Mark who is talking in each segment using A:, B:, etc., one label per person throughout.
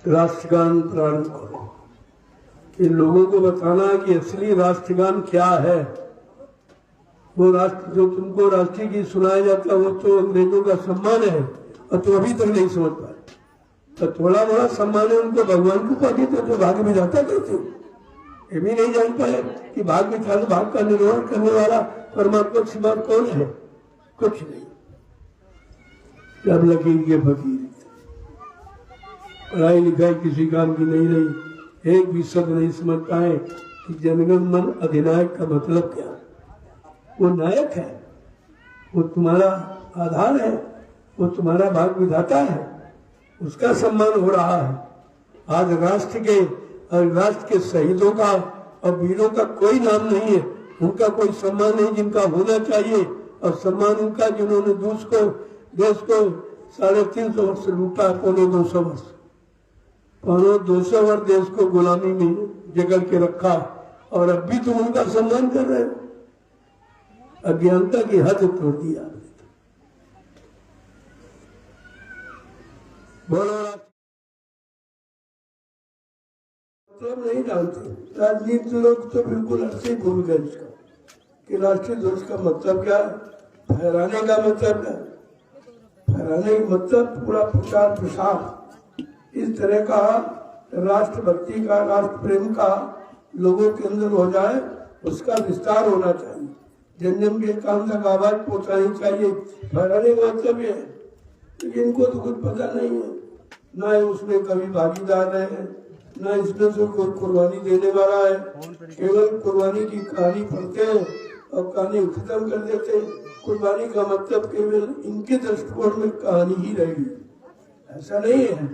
A: राष्ट्रगान प्रारंभ करो। इन लोगों को बताना कि असली राष्ट्रगान क्या है। वो राष्ट्र जो तुमको राष्ट्रीय गीत सुनाया जाता है वो तो अंग्रेजों का सम्मान है और तुम अभी तक नहीं समझ पाए। तो थोड़ा बड़ा सम्मान है उनको भगवान को पाती तो जो भाग विधाता कहते हो ये भी नहीं जान पाए कि भाग विधाता भाग का निर्वहन करने वाला परमात्मा के सिवा कौन है? कुछ नहीं। जब लकीर के फकीर, पढ़ाई लिखाई किसी काम की नहीं रही, एक भी शब्द नहीं समझ पाए कि जनगण मन अधिनायक का मतलब क्या है। वो नायक है, वो तुम्हारा आधार है, वो तुम्हारा भाग विधाता है, उसका सम्मान हो रहा है। आज राष्ट्र के और राष्ट्र के शहीदों का और वीरों का कोई नाम नहीं है, उनका कोई सम्मान नहीं जिनका होना चाहिए। और सम्मान उनका जिन्होंने देश को 350 वर्ष लूटा, 250 वर्ष, 200 वर्ष देश को गुलामी में जकड़ के रखा और अब भी तुम उनका सम्मान कर रहे हो। अज्ञानता की हद तोड़ दिया। बोलो मतलब नहीं जानते राजनीति लोग तो बिल्कुल ऐसे भूल गए इसका कि राष्ट्रीय ध्वज का मतलब क्या है, फहराने का मतलब क्या है। फहराने का मतलब पूरा प्रचार प्रसार इस तरह का राष्ट्रभक्ति का, राष्ट्र प्रेम का लोगों के अंदर हो जाए, उसका विस्तार होना चाहिए। जन जन के काम तक आवाज पहुंचानी चाहिए। फहराने का मतलब ये है, इनको तो कुछ पता नहीं है, ना उसमें कभी भागीदार है, ना इसमें से कोई कुर्बानी देने वाला है। केवल कुर्बानी की कहानी पढ़ते हैं और कहानी खत्म कर देते हैं। कुर्बानी का मतलब केवल इनके दृष्टिकोण में कहानी ही रहेगी, ऐसा नहीं है।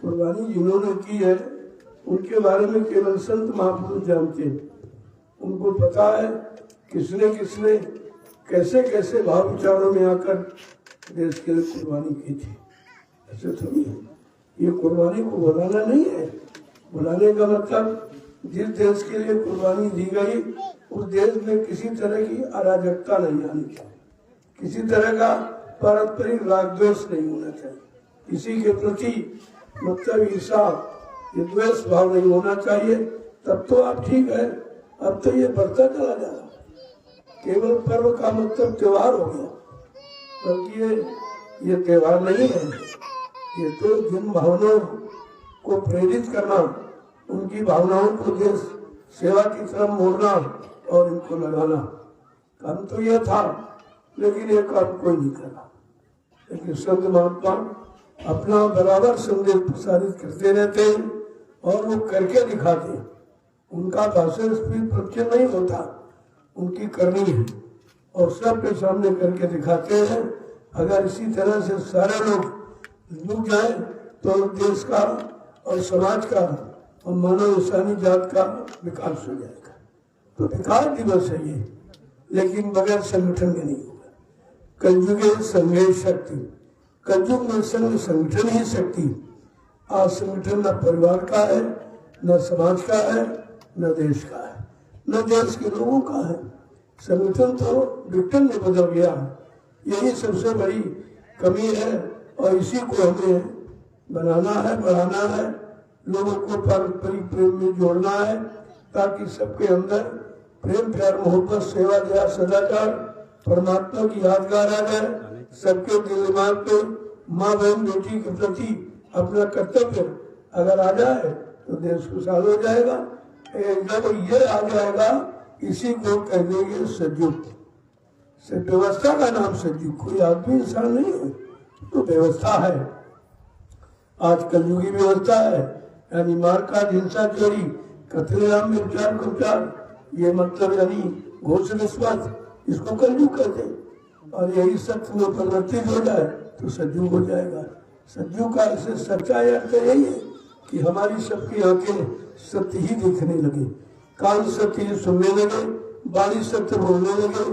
A: कुर्बानी जिन्होंने की है उनके बारे में केवल संत महापुरुष जानते हैं। उनको पता है किसने किसने कैसे कैसे भाव विचारों में आकर देश के लिए कुर्बानी की थी। ऐसे थोड़ी है, ये कुर्बानी को बुलाना नहीं है। बुलाने का मतलब जिस देश के लिए कुर्बानी दी गई उस देश में किसी तरह की अराजकता नहीं आनी चाहिए, किसी तरह का पारंपरिक राग द्वेष नहीं होना चाहिए, किसी के प्रति मतलब ईर्षा ये द्वेष भाव नहीं होना चाहिए। तब तो आप ठीक है। अब तो ये बढ़ता चला जा रहा, केवल पर्व का मतलब त्योहार हो गया, बल्कि ये त्योहार नहीं है। ये तो जिन भावनाओं को प्रेरित करना, उनकी भावनाओं को देश सेवा की तरफ मोड़ना और इनको लगाना, काम तो यह था। लेकिन ये काम कोई नहीं करा। लेकिन संत महात्मा अपना बराबर संदेश प्रसारित करते रहते हैं और वो करके दिखाते हैं। उनका भाषण स्पीच प्रवचन नहीं होता, उनकी करनी है और सबके सामने करके दिखाते हैं। अगर इसी तरह से सारे लोग जुट जाए तो देश का और समाज का और मानव इंसानी जात का विकास हो जाएगा। तो विकास दिवस है ये, लेकिन बगैर संगठन के नहीं होगा। कलयुगे संघे शक्ति, कलयुग में संघ संगठन ही शक्ति। आज संगठन न परिवार का है, न समाज का है, न देश का है, न देश के लोगों का है। संगठन तो विघटन में बदल गया। यही सबसे बड़ी कमी है और इसी को हमें बनाना है, बढ़ाना है, लोगों को पारंपरिक प्रेम में जोड़ना है, ताकि सबके अंदर प्रेम प्यार मोहब्बत सेवा दया सदाचार परमात्मा की यादगार आ जाए। सबके दिल दिमाग पे माँ बहन बेटी के प्रति अपना कर्तव्य अगर आ जाए तो देश खुशहाल हो जाएगा। जब ये आ जाएगा इसी को कह देंगे सज्जुग। व्यवस्था का नाम सज्जुग, कोई आदमी इंसान नहीं है, तो व्यवस्था है। आज कलयुगी व्यवस्था है, यानी मारकाट हिंसा चोरी कतलेआम में उपचार को उपचार, ये मतलब यानी घोष रिश्वत, इसको कलयुग कहते हैं। और यही सत्य में परिवर्तित हो जाए तो सज्जुग हो जाएगा। सज्जुग का ऐसे सच्चाई अर्थ यही है कि हमारी सबकी आंखें सत्य ही देखने लगे, कान सत्य ही सुनने लगे, वाणी सत्य बोलने लगे,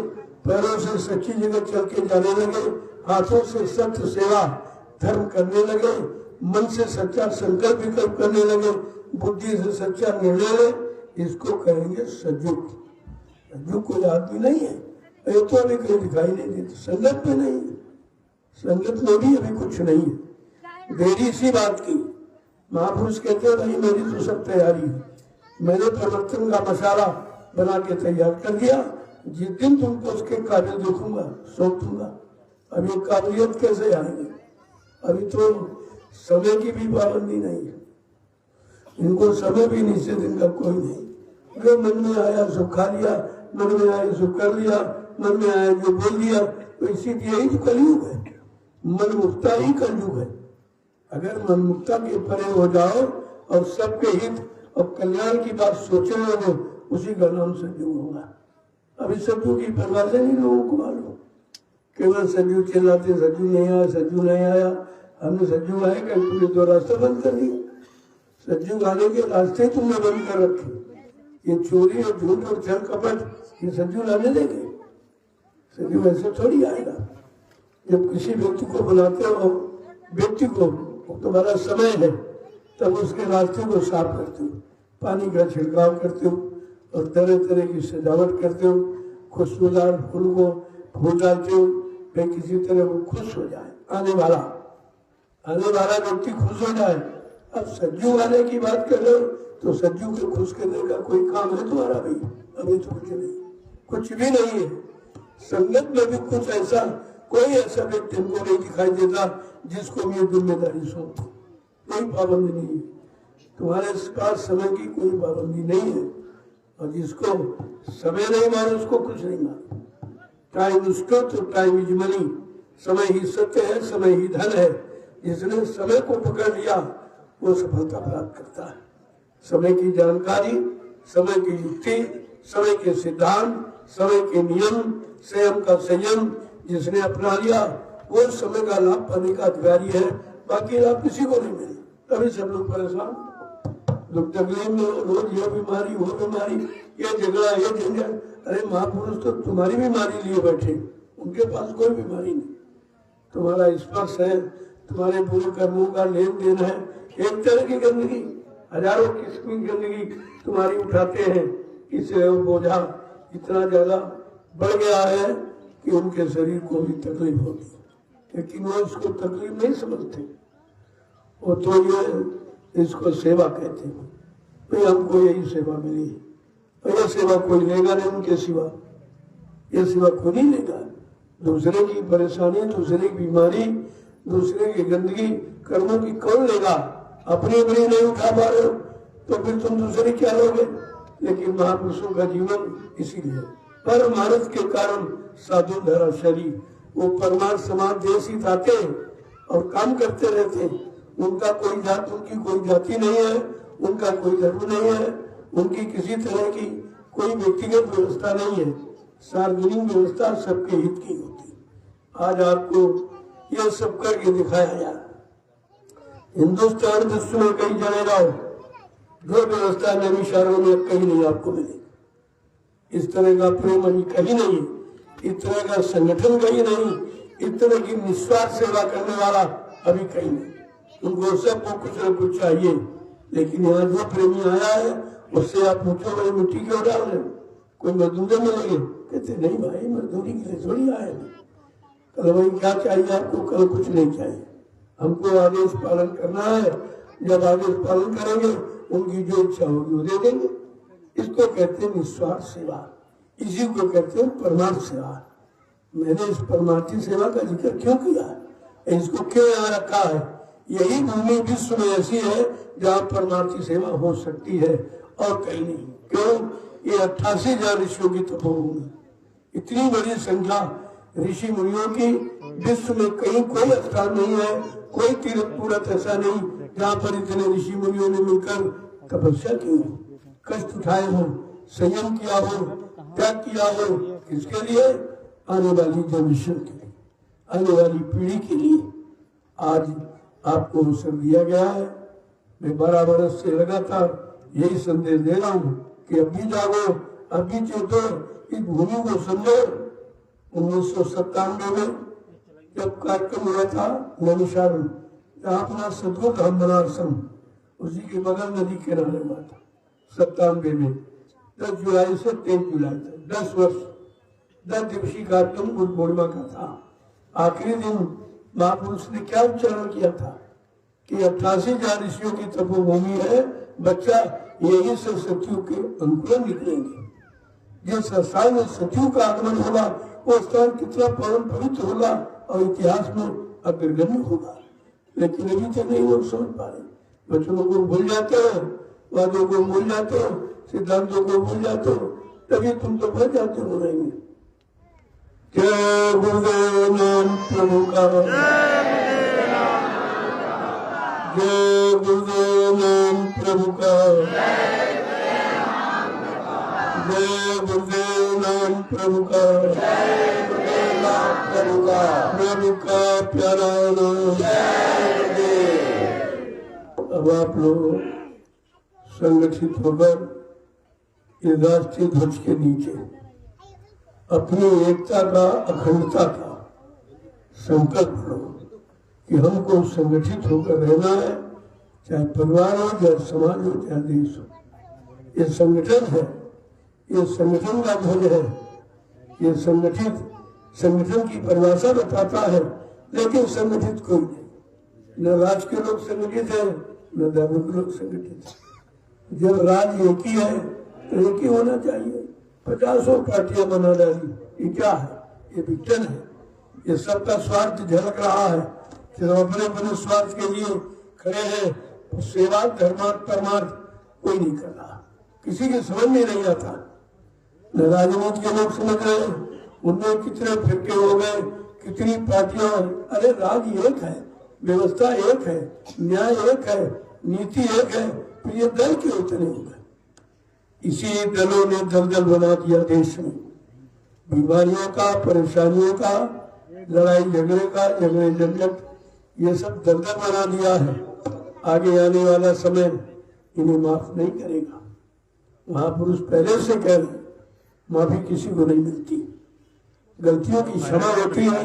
A: पैरों से सच्ची जगह चल के जाने लगे, हाथों से सत्य सेवा धर्म करने लगे, मन से सच्चा संकल्प विकल्प करने लगे, बुद्धि से सच्चा निर्णय ले। इसको कहेंगे सज्जुग। सज्जुग कोई आदमी नहीं है, ये तो अभी कहीं दिखाई नहीं देती। संगत में नहीं है, संगत में भी अभी कुछ नहीं है। देरी सी बात की महापुरुष कहते हैं भाई मेरी तो सब तैयारी है, मैंने परिवर्तन का मसाला बना के तैयार कर दिया, जिस दिन तुमको उसके काबिल देखूंगा सौंप दूंगा। अब ये काबिलियत कैसे आएगी? अभी तो समय की भी पाबंदी नहीं है, इनको समय भी निश्चित इनका कोई नहीं, जो मन में आया सो खा लिया, मन में आया सो कर लिया, मन में आया जो बोल दिया। तो इसीलिए यही तो कलयुग है, मन मुक्ता ही कलयुग है। अगर मन मुक्ता के परे हो जाओ और सबके हित और कल्याण की बात सोचने लगो, उसी का नाम सतयुग होगा। अभी सतयुग की परिभाषा नहीं लोगों को मालूम, केवल सतयुग चिल्लाते सतयुग नहीं आया, सतयुग नहीं आया। हमने सतयुग आए कहीं तुमने दो रास्ते बंद कर दिए, सतयुग आने के रास्ते तुमने बंद कर रखे। ये चोरी और झूठ और छल कपट ये सतयुग आने देंगे? सतयुग ऐसे थोड़ी आएगा। जब किसी व्यक्ति को बुलाते हो, व्यक्ति को तुम्हारा समय है, तब उसके रास्ते को साफ करते हो, पानी का छिड़काव करते हो और तरह तरह की सजावट करते हो, खुशबूदार फूल को फूल डालते हो, फिर किसी तरह वो खुश हो जाए, आने वाला व्यक्ति खुश हो जाए। अब सतयुग आने की बात कर रहे हो तो सतयुग को खुश करने का कोई काम है तुम्हारा? भाई अभी तो कुछ नहीं, कुछ भी नहीं है। संगत में भी कुछ ऐसा कोई ऐसा व्यक्ति हमको नहीं दिखाई देता जिसको ये जिम्मेदारी सौंपे। कोई पाबंदी नहीं है तुम्हारे पास, समय की कोई पाबंदी नहीं है। और जिसको समय नहीं मानो उसको कुछ नहीं मानो। टाइम उसको तो टाइम इज मनी, समय ही सत्य है, समय ही धन है। जिसने समय को पकड़ लिया वो सफलता प्राप्त करता है। समय की जानकारी, समय की युक्ति, समय के सिद्धांत, समय के नियम, स्वयं का संयम जिसने अपना लिया वो समय का लाभ पाने का अधिकारी है। बाकी लाभ किसी को नहीं मिले। तभी सब लोग परेशान, दुख तकलीफ में, रोज ये बीमारी वो बीमारी, ये झगड़ा ये झंझट। अरे महापुरुष तो तुम्हारी बीमारी लिए बैठे, उनके पास कोई बीमारी नहीं। तुम्हारा स्पर्श है, तुम्हारे बुरे कर्मों का लेन देन है, एक तरह की गंदगी, हजारों किस्म की गंदगी तुम्हारी उठाते हैं। इससे वो बोझा इतना ज्यादा बढ़ गया है कि उनके शरीर को भी तकलीफ होती है, लेकिन वो इसको तकलीफ नहीं समझते। वो तो ये इसको सेवा कहते हैं। भाई हमको यही सेवा मिली, यह सेवा कोई लेगा नहीं उनके सिवा, यह सेवा कोई नहीं लेगा। दूसरे की परेशानी, दूसरे की बीमारी, दूसरे की गंदगी कर्मों की कौन लेगा? अपनी अपनी नहीं उठा पा रहे हो तो फिर तुम दूसरे क्या लोगे? लेकिन महापुरुषों का जीवन इसीलिए परमार्थ के कारण साधु धरा शरीर, वो परमार्थ समाज देश ही आते और काम करते रहते। उनका कोई जात, उनकी कोई जाति नहीं है, उनका कोई धर्म नहीं है, उनकी किसी तरह की कोई व्यक्तिगत व्यवस्था नहीं है। सार्वजनिक व्यवस्था सबके हित की होती। आज आपको यह सब करके दिखाया यार। हिंदुस्तान विश्व में कहीं चले जाओ, जो व्यवस्था नैमिषारण्य में कहीं नहीं आपको मिलेगी। इस तरह का प्रेम अभी कहीं नहीं, इस तरह का संगठन कहीं नहीं, इस तरह की निस्वार्थ सेवा करने वाला अभी कहीं नहीं। उनको सबको कुछ न कुछ चाहिए, लेकिन यहाँ जो प्रेमी आया है उससे आप पूछो भाई मिट्टी क्यों डाल रहे, कोई मजदूरी मिलेंगे? कहते नहीं भाई मजदूरी के लिए थोड़ी आए। कल भाई क्या चाहिए आपको? कल कुछ नहीं चाहिए, हमको आदेश पालन करना है। जब आदेश पालन करेंगे उनकी जो इच्छा होगी वो दे देंगे। इसको कहते हैं निस्वार्थ सेवा, इसी को कहते हैं परमार्थ सेवा। मैंने इस परमार्थी सेवा का जिक्र क्यों किया, इसको क्यों यहाँ रखा है? यही भूमि विश्व में ऐसी है जहाँ परमार्थी सेवा हो सकती है और कहीं नहीं। क्यों? ये 88,000 ऋषियों की तपोभूमि, इतनी बड़ी संख्या ऋषि मुनियों की विश्व में कहीं कोई स्थान नहीं है, कोई तीर्थ पूरत ऐसा नहीं जहाँ पर इतने ऋषि मुनियों ने मिलकर तपस्या की हो, कष्ट उठाए हो, संयम किया हो, त्याग किया हो। किसके लिए? आने वाली जनरेशन के लिए, आने वाली पीढ़ी के लिए। आज आपको अवसर दिया गया है। मैं 12 वर्ष से लगातार यही संदेश दे रहा हूँ कि अभी जागो, अभी चेतो, इस भूमि को समझो। 1997 में जब कार्यक्रम हुआ था नैमिषारण्य, जहाँ अपना सदगुरु धाम बनारसम, उसी के बगल नदी किनारे हुआ था 97 में 10 जुलाई से 23 जुलाई तक 10 वर्ष 10 दिवसीय कार्यक्रम गुरु पूर्णिमा का था। आखिरी दिन महापुरुष ने क्या उच्चारण किया था, कि 88,000 ऋषियों की तपोभूमि है, बच्चा यही से सतयुग के अंकुरण निकलेंगे। जिस स्थान में सतयुग का आगमन होगा वो स्थान कितना परम पवित्र होगा और इतिहास में अग्रगण्य होगा। लेकिन अभी तक नहीं लोग समझ पा रहे। बच्चों को भूल जाते हो, वादों को भूल जाते हो, सिद्धांतों को भूल जाते हो, तभी तुम तो भर जाते हो रहेंगे। जय गुरुदेव नाम प्रभु का, जय गुरुदेव नाम प्रभु का, जय गुरुदेव नाम प्रभु का, जय गुरुदेव नाम प्रभु का, प्रभु का प्यारा नाम। अब आप लोग संगठित होकर ये राष्ट्रीय ध्वज के नीचे अपनी एकता का, अखंडता का संकल्प लो कि हमको संगठित होकर रहना है, चाहे परिवार हो, चाहे समाज हो, चाहे देश हो। ये संगठन है, ये संगठन का ध्वज है। ये संगठन की परिभाषा बताता है, लेकिन संगठित कोई नहीं। न राज के लोग संगठित है, न धर्म के लोग संगठित है। जब राज एक ही है तो एक ही होना चाहिए। 50 पार्टियां बना डाली, ये क्या है? ये विघटन है। ये सबका स्वार्थ झलक रहा है। सिर्फ अपने अपने स्वार्थ के लिए खड़े हैं। तो सेवा, धर्मार्थ, परमार्थ कोई नहीं कर रहा। किसी के समझ में नहीं आता। न राजनीति के लोग समझ रहे हैं, उनमें कितने फिरके हो गए, कितनी पार्टियां। अरे राज एक है, व्यवस्था एक है, न्याय एक है, नीति एक है, तो ये दल क्यों इतने हो गए? इसी दलों ने दलदल बना दिया देश में। बीमारियों का, परेशानियों का, लड़ाई झगड़े का, झगड़े झंझट, ये सब दलदल बना दिया है। आगे आने वाला समय इन्हें माफ नहीं करेगा। महापुरुष पहले से कह रहे, माफी किसी को नहीं मिलती। गलतियों की क्षमा होती है,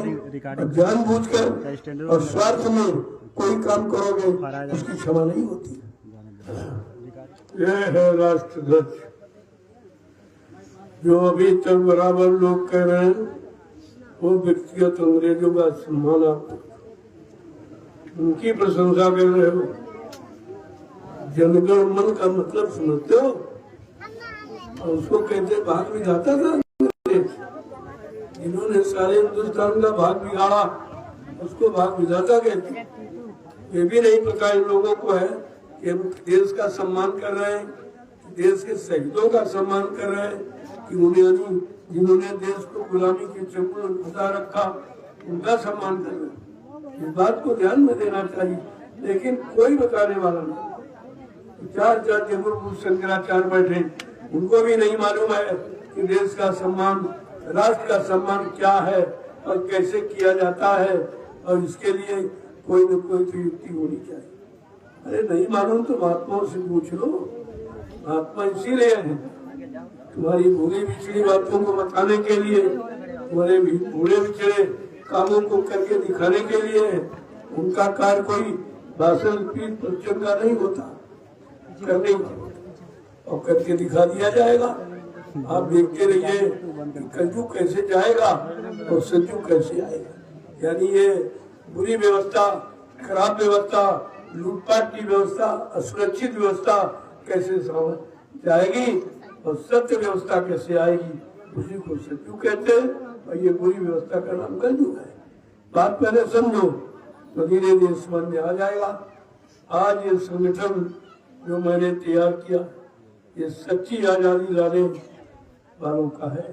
A: और जानबूझकर और स्वार्थ में कोई काम करोगे उसकी क्षमा नहीं होती। यह है राष्ट्र ध्वज, जो अभी तक बराबर लोग कह रहे हैं वो व्यक्तिगत अंग्रेजों का सम्मान आप उनकी प्रशंसा कर रहे हो। जनगण मन का मतलब समझते हो? और उसको कहते भाग विधाता था। जिन्होंने सारे हिंदुस्तान का भाग बिगाड़ा उसको भाग विधाता कहते। ये भी नहीं पता इन लोगों को है कि हम देश का सम्मान कर रहे हैं, देश के शहीदों का सम्मान कर रहे हैं, कि उन्हें जिन्होंने देश को गुलामी के चंगुल में फंसा रखा उनका सम्मान कर रहे हैं। इस बात को ध्यान में देना चाहिए, लेकिन कोई बताने वाला नहीं। चार जबरपुर शंकराचार्य बैठे, उनको भी नहीं मालूम है कि देश का सम्मान, राष्ट्र का सम्मान क्या है और कैसे किया जाता है, और इसके लिए कोई न कोई तो युक्ति होनी चाहिए। अरे नहीं मालूम तो महात्माओं से पूछ लो। महात्मा इसीलिए है तुम्हारी भूली बिछड़ी बातों को बताने के लिए, तुम्हारे भूले बिछड़े कामों को करके दिखाने के लिए। उनका कार्य कोई भाषण पीठ प्रवचन का नहीं होता, करने और करके दिखा दिया जाएगा। आप देखते रहिए कि कलयुग कैसे जाएगा और सतयुग कैसे आएगा। यानी ये बुरी व्यवस्था, खराब व्यवस्था, लूटपाट की व्यवस्था, असुरक्षित व्यवस्था कैसे जाएगी और सत्य व्यवस्था कैसे आएगी, उसी को सतयुग कहते हैं। और ये बुरी व्यवस्था का नाम कलयुग है। बात पहले समझो तो धीरे धीरे समझ में आ जाएगा। आज ये संगठन जो मैंने तैयार किया, ये सच्ची आजादी लाने वालों का है।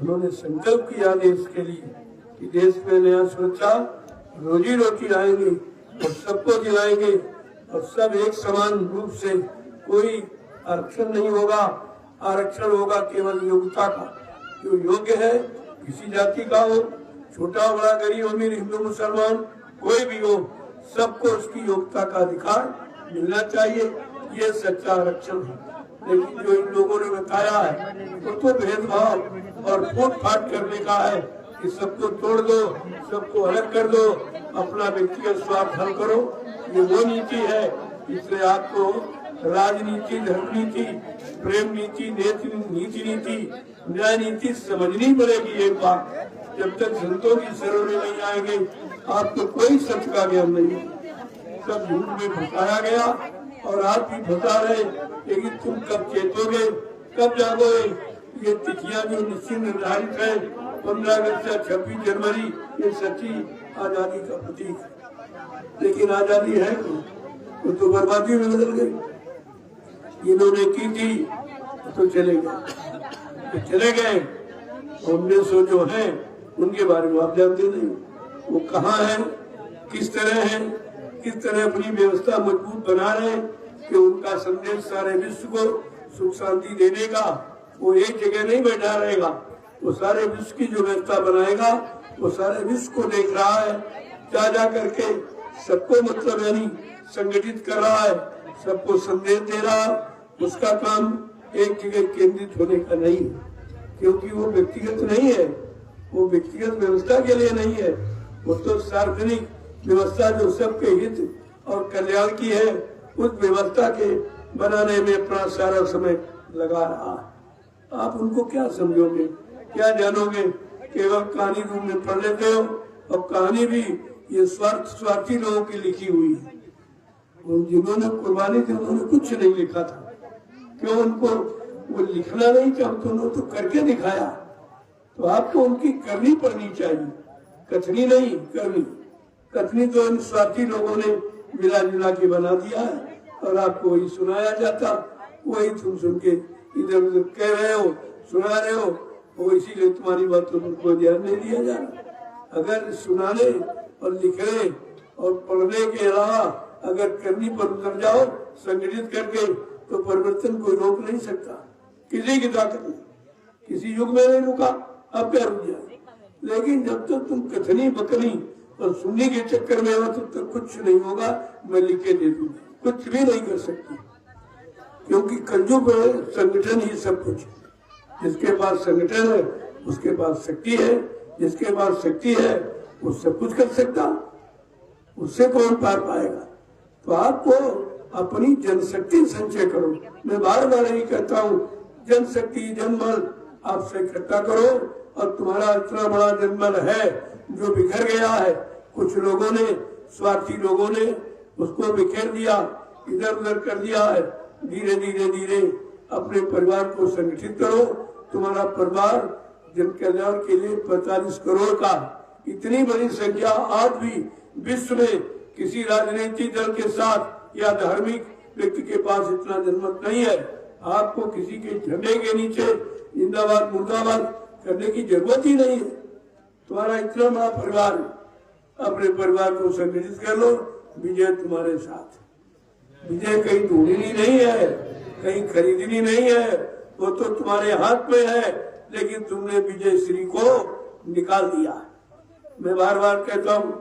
A: उन्होंने संकल्प किया देश के लिए कि देश में नया सुरक्षा, रोजी रोटी लाएंगे और सबको दिलाएंगे, और सब एक समान रूप से, कोई आरक्षण नहीं होगा। आरक्षण होगा केवल योग्यता का। जो योग्य है, किसी जाति का हो, छोटा बड़ा, गरीब अमीर, हिंदू मुसलमान, कोई भी हो, सबको उसकी योग्यता का अधिकार मिलना चाहिए। ये सच्चा आरक्षण है। लेकिन जो इन लोगों ने बताया है वो तो भेदभाव और फूट फाट करने का है कि सबको तोड़ दो, सबको अलग कर दो, अपना व्यक्तिगत स्वार्थ हल करो। ये वो नीति है। इसलिए आपको राजनीति, धर्म नीति, प्रेम नीति, नीति नीति, न्याय नीति समझनी पड़ेगी। एक बात, जब तक संतों की शरण में नहीं आएंगे आपको कोई सत्य का ज्ञान नहीं होगा। सब झूठ में फंसाया गया और आज भी फंसा रहे। लेकिन तुम कब चेतोगे, कब जागोगे? ये तिथियां जो निश्चित निर्धारित है 15 अगस्त या 26 जनवरी, ये सच्ची आजादी का प्रतीक है। लेकिन आजादी है तो बर्बादी में बदल गई। इन्होंने की थी तो चले गए। हमने सो जो है उनके बारे में आप जानते नहीं, वो कहाँ है, किस तरह अपनी व्यवस्था मजबूत बना रहे हैं कि उनका संदेश सारे विश्व को सुख शांति देने का। वो एक जगह नहीं बैठा रहेगा, वो सारे विश्व की जो व्यवस्था बनाएगा वो सारे विश्व को देख रहा है, जा करके सबको मतलब यानी संगठित कर रहा है, सबको संदेश दे रहा है। उसका काम एक जगह केंद्रित होने का नहीं है, क्योंकि वो व्यक्तिगत नहीं है, वो व्यक्तिगत व्यवस्था के लिए नहीं है, वो तो सार्वजनिक व्यवस्था जो सबके हित और कल्याण की है, उस व्यवस्था के बनाने में अपना सारा समय लगा रहा है। आप उनको क्या समझोगे, क्या जानोगे? केवल कहानी रूप में पढ़ लेते हो, और कहानी भी ये स्वार्थी लोगों की लिखी हुई है। जिन्होंने कुर्बानी दी उन्होंने कुछ नहीं लिखा था। क्यों उनको वो लिखना नहीं चाहते? उन्होंने तो करके दिखाया। तो आपको उनकी करनी पड़नी चाहिए, कथनी नहीं करनी। कथनी तो इन स्वार्थी लोगों ने मिला जुला के बना दिया है, और आपको वही सुनाया जाता, वही तुम सुन के इधर उधर कह रहे हो, सुना रहे हो, वो इसीलिए तुम्हारी बातों पर कोई ध्यान नहीं दिया जा रहा। अगर सुनाने और लिखने और पढ़ने के अलावा अगर करनी पर उतर जाओ संगठित करके, तो परिवर्तन कोई रोक नहीं सकता, किसी की ताकत नहीं। किसी युग में नहीं रुका, अब क्या रुक जाए? लेकिन जब तक तुम कथनी बकनी और सुनने के चक्कर में हो तब तक कुछ नहीं होगा। मैं लिख के दे दूंगा, कुछ भी नहीं कर सकती, क्योंकि कलयुग में संगठन ही सब कुछ है। जिसके पास संगठन है उसके पास शक्ति है, जिसके पास शक्ति है वो सब कुछ कर सकता, उससे कौन पार पाएगा? तो आपको अपनी जनशक्ति संचय करो। मैं बार बार यही कहता हूँ, जनशक्ति जनबल आपसे इकट्ठा करो। और तुम्हारा इतना बड़ा जनबल है जो बिखर गया है, कुछ लोगों ने, स्वार्थी लोगों ने उसको बिखेर दिया, इधर उधर कर दिया है। धीरे धीरे अपने परिवार को संगठित करो। तुम्हारा परिवार जन कल्याण के लिए 45 करोड़ का, इतनी बड़ी संख्या आज भी विश्व में किसी राजनीतिक दल के साथ या धार्मिक व्यक्ति के पास इतना जनमत नहीं है। आपको किसी के झंडे के नीचे जिंदाबाद मुर्दाबाद करने की जरूरत ही नहीं है। तुम्हारा इतना बड़ा परिवार, अपने परिवार को संगठित कर लो। विजय तुम्हारे साथ। विजय कहीं ढूंढनी नहीं है, कहीं खरीदनी नहीं है, वो तो तुम्हारे हाथ में है। लेकिन तुमने विजय श्री को निकाल दिया। मैं बार बार कहता हूँ,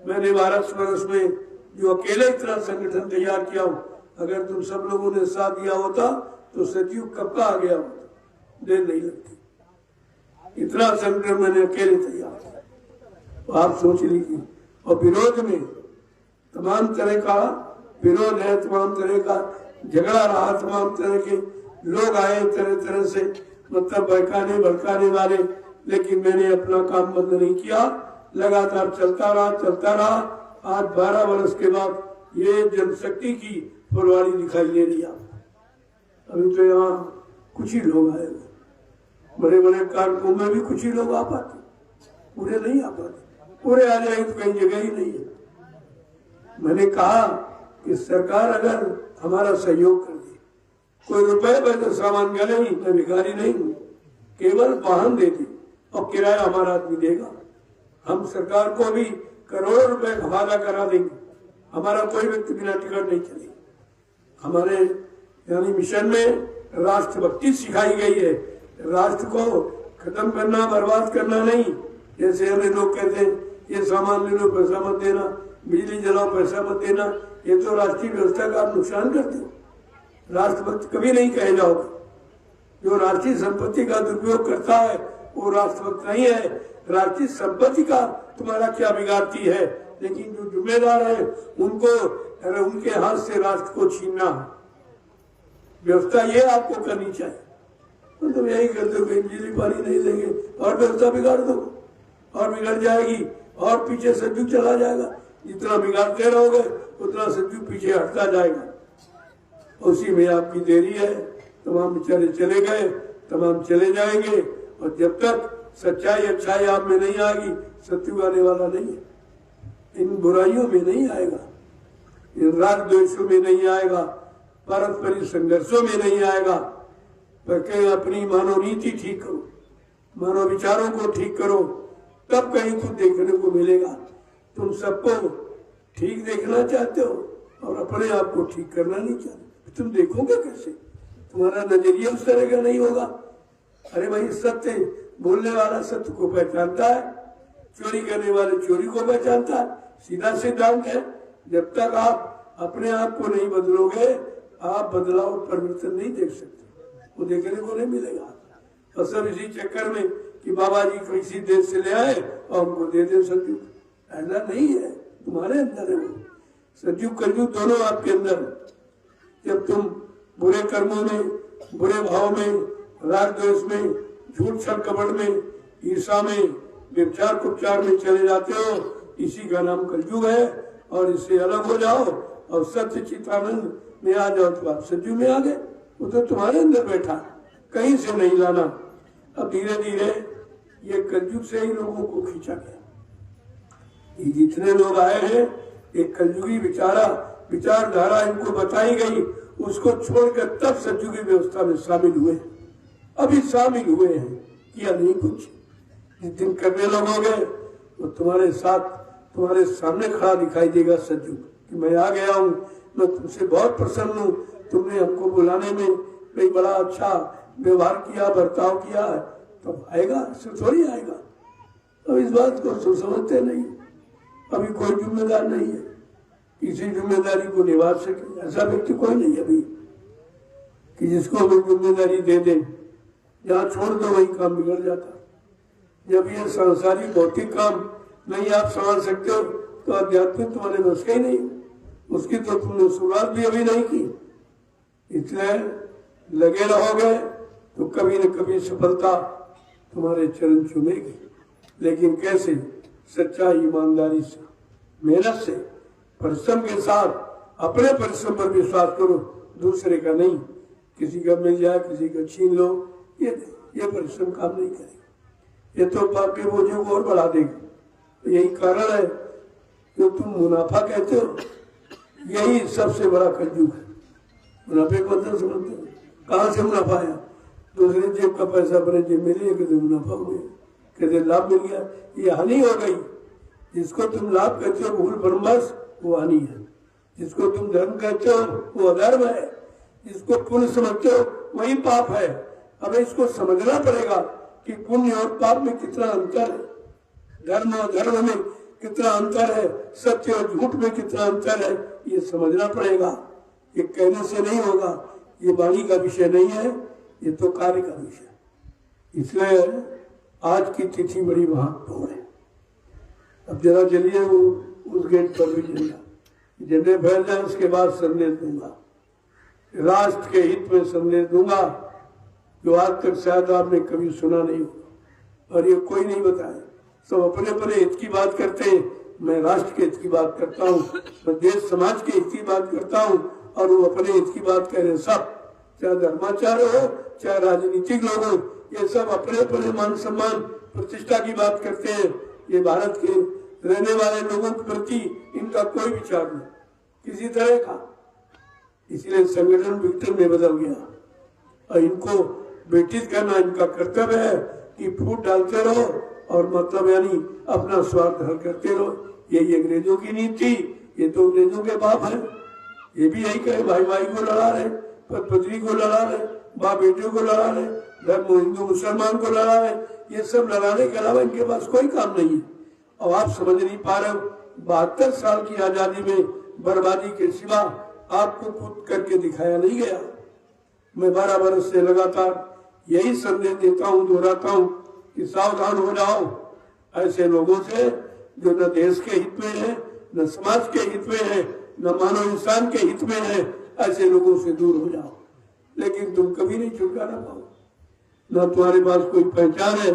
A: मैंने 12 वर्ष में जो अकेले इतना संगठन तैयार किया हूँ, अगर तुम सब लोगों ने साथ दिया होता तो सतयुग कब का आ गया होता, देर नहीं लगती। इतना संगठन मैंने अकेले तैयार किया, तो आप सोच लीजिए। और विरोध में तमाम तरह का विरोध है, तमाम तरह का झगड़ा रहा, तमाम तरह के लोग आए तरह तरह से, मतलब भड़काने वाले। लेकिन मैंने अपना काम बंद नहीं किया, लगातार चलता रहा। आज 12 वर्ष के बाद ये जनशक्ति की फुलवारी दिखाई दे रही है। अभी तो यहाँ कुछ ही लोग आए, बड़े बड़े कार्यक्रम में भी कुछ ही लोग आ पाते, पूरे नहीं आ पाते। पूरे आ जाए तो कहीं जगह ही नहीं है। मैंने कहा कि सरकार अगर हमारा सहयोग कर दे, कोई रुपए पैसे सामान का नहीं, मैं भिखारी नहीं हूँ, केवल वाहन दे दी और किराया हमारा आदमी देगा, हम सरकार को भी करोड़ों रुपए हवाला करा देंगे। हमारा कोई व्यक्ति बिना टिकट नहीं चलेगा। हमारे यानी मिशन में राष्ट्रभक्ति सिखाई गई है। राष्ट्र को खत्म करना, बर्बाद करना नहीं। जैसे अन्य लोग कहते हैं ये सामान ले लो पैसा मत देना, बिजली जलाओ पैसा मत देना, ये तो राष्ट्रीय व्यवस्था का आप नुकसान करते हो। राष्ट्रभक्त कभी नहीं कहे जाओगे। जो राष्ट्रीय संपत्ति का दुरुपयोग करता है वो राष्ट्रभक्त नहीं है। राष्ट्रीय संपत्ति का तुम्हारा क्या बिगाड़ती है, लेकिन जो जिम्मेदार है उनको उनके हाथ से राष्ट्र को छीनना व्यवस्था ये आपको करनी चाहिए। तो तुम यही करते हो, बिजली पानी नहीं देंगे और व्यवस्था बिगाड़ दो और बिगड़ जाएगी और पीछे से युग चला जाएगा। जितना बिगाड़ते रहोगे उतना सत्युग पीछे हटता जाएगा। उसी में आपकी देरी है। तमाम बेचारे चले गए, तमाम चले जाएंगे, और जब तक सच्चाई अच्छाई आप में नहीं आएगी सत्युग आने वाला नहीं है। इन बुराइयों में नहीं आएगा, इन राग द्वेषों में नहीं आएगा, पारस्परिक संघर्षों में नहीं आएगा। पर कहीं अपनी मानवनीति ठीक करो, मानव विचारों को ठीक करो, तब कहीं कुछ देखने को मिलेगा। तुम सबको ठीक देखना चाहते हो और अपने आप को ठीक करना नहीं चाहते, तुम देखोगे कैसे? तुम्हारा नजरिया उस तरह का नहीं होगा। अरे भाई, सत्य बोलने वाला सत्य को पहचानता है, चोरी करने वाले चोरी को पहचानता है, सीधा सिद्धांत है। जब तक आप अपने आप को नहीं बदलोगे आप बदलाव परिवर्तन नहीं देख सकते, वो देखने को नहीं मिलेगा। और सब इसी चक्कर में कि बाबा जी किसी देश से ले आए और हमको दे दे सत्युग, ऐसा नहीं है। तुम्हारे अंदर है वो सत्युग कलयुग दोनों आपके अंदर। जब तुम बुरे कर्मों में, बुरे भाव में, राग द्वेष में, झूठ छल कपट में, ईर्षा में, व्यभिचार कुपचार में चले जाते हो, इसी का नाम कलयुग है। और इससे अलग हो जाओ और सत्य चितानंद में आ जाओ तो आप सत्युग में आ गए। वो तो तुम्हारे अंदर बैठा, कहीं से नहीं लाना। अब धीरे धीरे ये कलयुग से ही लोगों को खींचा गया। ये जितने लोग आए हैं एक कलयुगी विचारधारा इनको बताई गई, उसको छोड़कर तब सत्युगी व्यवस्था में शामिल हुए। अभी शामिल हुए हैं, किया नहीं कुछ। जिस दिन करने लगोगे तो तुम्हारे साथ, तुम्हारे सामने खड़ा दिखाई देगा सत्युग कि मैं आ गया हूँ, मैं तुमसे बहुत प्रसन्न हूँ, तुमने हमको बुलाने में कई बड़ा अच्छा व्यवहार किया, बर्ताव किया है। तब आएगा, थोड़ी आएगा। अब इस बात को समझते नहीं। अभी कोई जिम्मेदार नहीं है, किसी जिम्मेदारी को निभा सके ऐसा व्यक्ति कोई नहीं अभी कि जिसको हमें जिम्मेदारी दे दे। जहाँ छोड़ दो वही काम बिगड़ जाता। जब ये सांसारिक भौतिक काम नहीं आप संभाल सकते हो तो आध्यात्मिक तुम्हारे बस का ही नहीं। उसकी तो तुमने शुरुआत भी अभी नहीं की, इसलिए लगे रहोगे तो कभी न कभी सफलता तुम्हारे चरण चूमेगी। लेकिन कैसे? सच्चाई, ईमानदारी से, मेहनत से, परिश्रम के साथ। अपने परिश्रम पर विश्वास करो, दूसरे का नहीं। किसी का मिल जाए, किसी का छीन लो, ये परिश्रम काम नहीं करेगा। ये तो पाप के बोझों को और बढ़ा देगा। यही कारण है जो तुम मुनाफा कहते हो, यही सबसे बड़ा कलयुग है। मुनाफे को मतलब समझते हो? कहाँ से मुनाफा आया? दूसरे जेब का पैसा अपने जेब में लिया, कहते मुनाफा हो गया, कहते लाभ मिल गया। ये हानि हो गई। जिसको तुम लाभ कहते हो भूल भ्रमवश, वो हानि है। जिसको तुम धर्म कहते हो वो अधर्म है। जिसको पुण्य समझते हो वही पाप है। अब इसको समझना पड़ेगा कि पुण्य और पाप में कितना अंतर है, धर्म और धर्म में कितना अंतर है, सत्य और झूठ में कितना अंतर है, ये समझना पड़ेगा। ये कहने से नहीं होगा, ये वाणी का विषय नहीं है, ये तो कार्य का विषय। इसलिए आज की तिथि बड़ी महत्वपूर्ण है। अब जरा चलिए वो उस गेट पर भी झंडे फैल जाए, उसके बाद संदेश दूंगा, राष्ट्र के हित में संदेश दूंगा जो आज तक शायद आपने कभी सुना नहीं होगा। और ये कोई नहीं बताए, सब अपने अपने हित की बात करते हैं। मैं राष्ट्र के हित की बात करता हूँ, मैं देश समाज के हित की बात करता हूँ, और वो अपने हित की बात कह रहे हैं। सब, चाहे धर्माचार्य हो, चाहे राजनीतिक लोग हो, ये सब अपने अपने मान सम्मान प्रतिष्ठा की बात करते हैं। ये भारत के रहने वाले लोगों के प्रति इनका कोई विचार नहीं किसी तरह का। इसलिए संगठन विघटन में बदल गया और इनको बेटित करना इनका कर्तव्य है कि फूट डालते रहो और मतलब यानी अपना स्वार्थ हल करते रहो। यही अंग्रेजों की नीति, ये तो अंग्रेजों के बाप है। ये भी यही कहे, भाई भाई को लड़ा रहे, पत्नी को लड़ा रहे, बाप बेटियों को लड़ा रहे, धर्म हिंदू मुसलमान को लड़ा रहे। ये सब लड़ाने के अलावा इनके पास कोई काम नहीं है। और आप समझ नहीं पा रहे हो, 72 साल की आजादी में बर्बादी के सिवा आपको खुद करके दिखाया नहीं गया। मैं 12 वर्ष से लगातार यही संदेश देता हूँ, दोहराता हूँ कि सावधान हो जाओ ऐसे लोगों से जो न देश के हित में है, न समाज के हित में है, न मानव इंसान के हित में है। ऐसे लोगों से दूर हो जाओ। लेकिन तुम कभी नहीं छुटकारा पाओ, न तुम्हारे पास कोई पहचान है।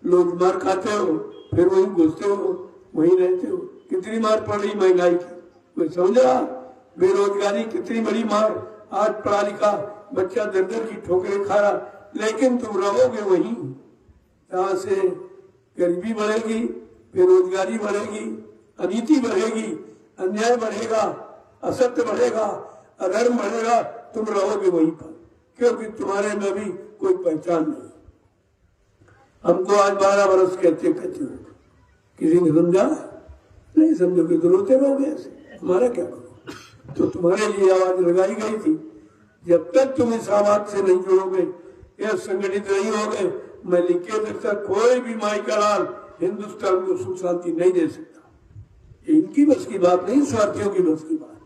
A: लोग मार खाते हो, फिर वहीं घुसते हो, वहीं रहते हो। कितनी मार पड़ रही महंगाई की, कोई समझ रहा? बेरोजगारी कितनी बड़ी मार, आज पढ़ा लिखा बच्चा दर दर की ठोकरें खा रहा, लेकिन तुम रहोगे वहीं। यहाँ से गरीबी बढ़ेगी, बेरोजगारी बढ़ेगी, अनीति बढ़ेगी, अन्याय बढ़ेगा, असत्य बढ़ेगा, अधर्म बढ़ेगा, तुम रहोगे वहीं पर, क्योंकि तुम्हारे में भी कोई पहचान नहीं। हमको आज 12 वर्ष कहते किसी ने समझा नहीं, समझोगे तो रोते रहोगे ऐसे, हमारा क्या करो? तो तुम्हारे लिए आवाज लगाई गई थी, जब तक तुम इस आवाज से नहीं जुड़ोगे या संगठित नहीं होगे, मैं लिख के देखता कोई भी माई का लाल हिंदुस्तान को सुख शांति नहीं दे सकता। इनकी बस की बात नहीं, स्वार्थियों की बस की बात।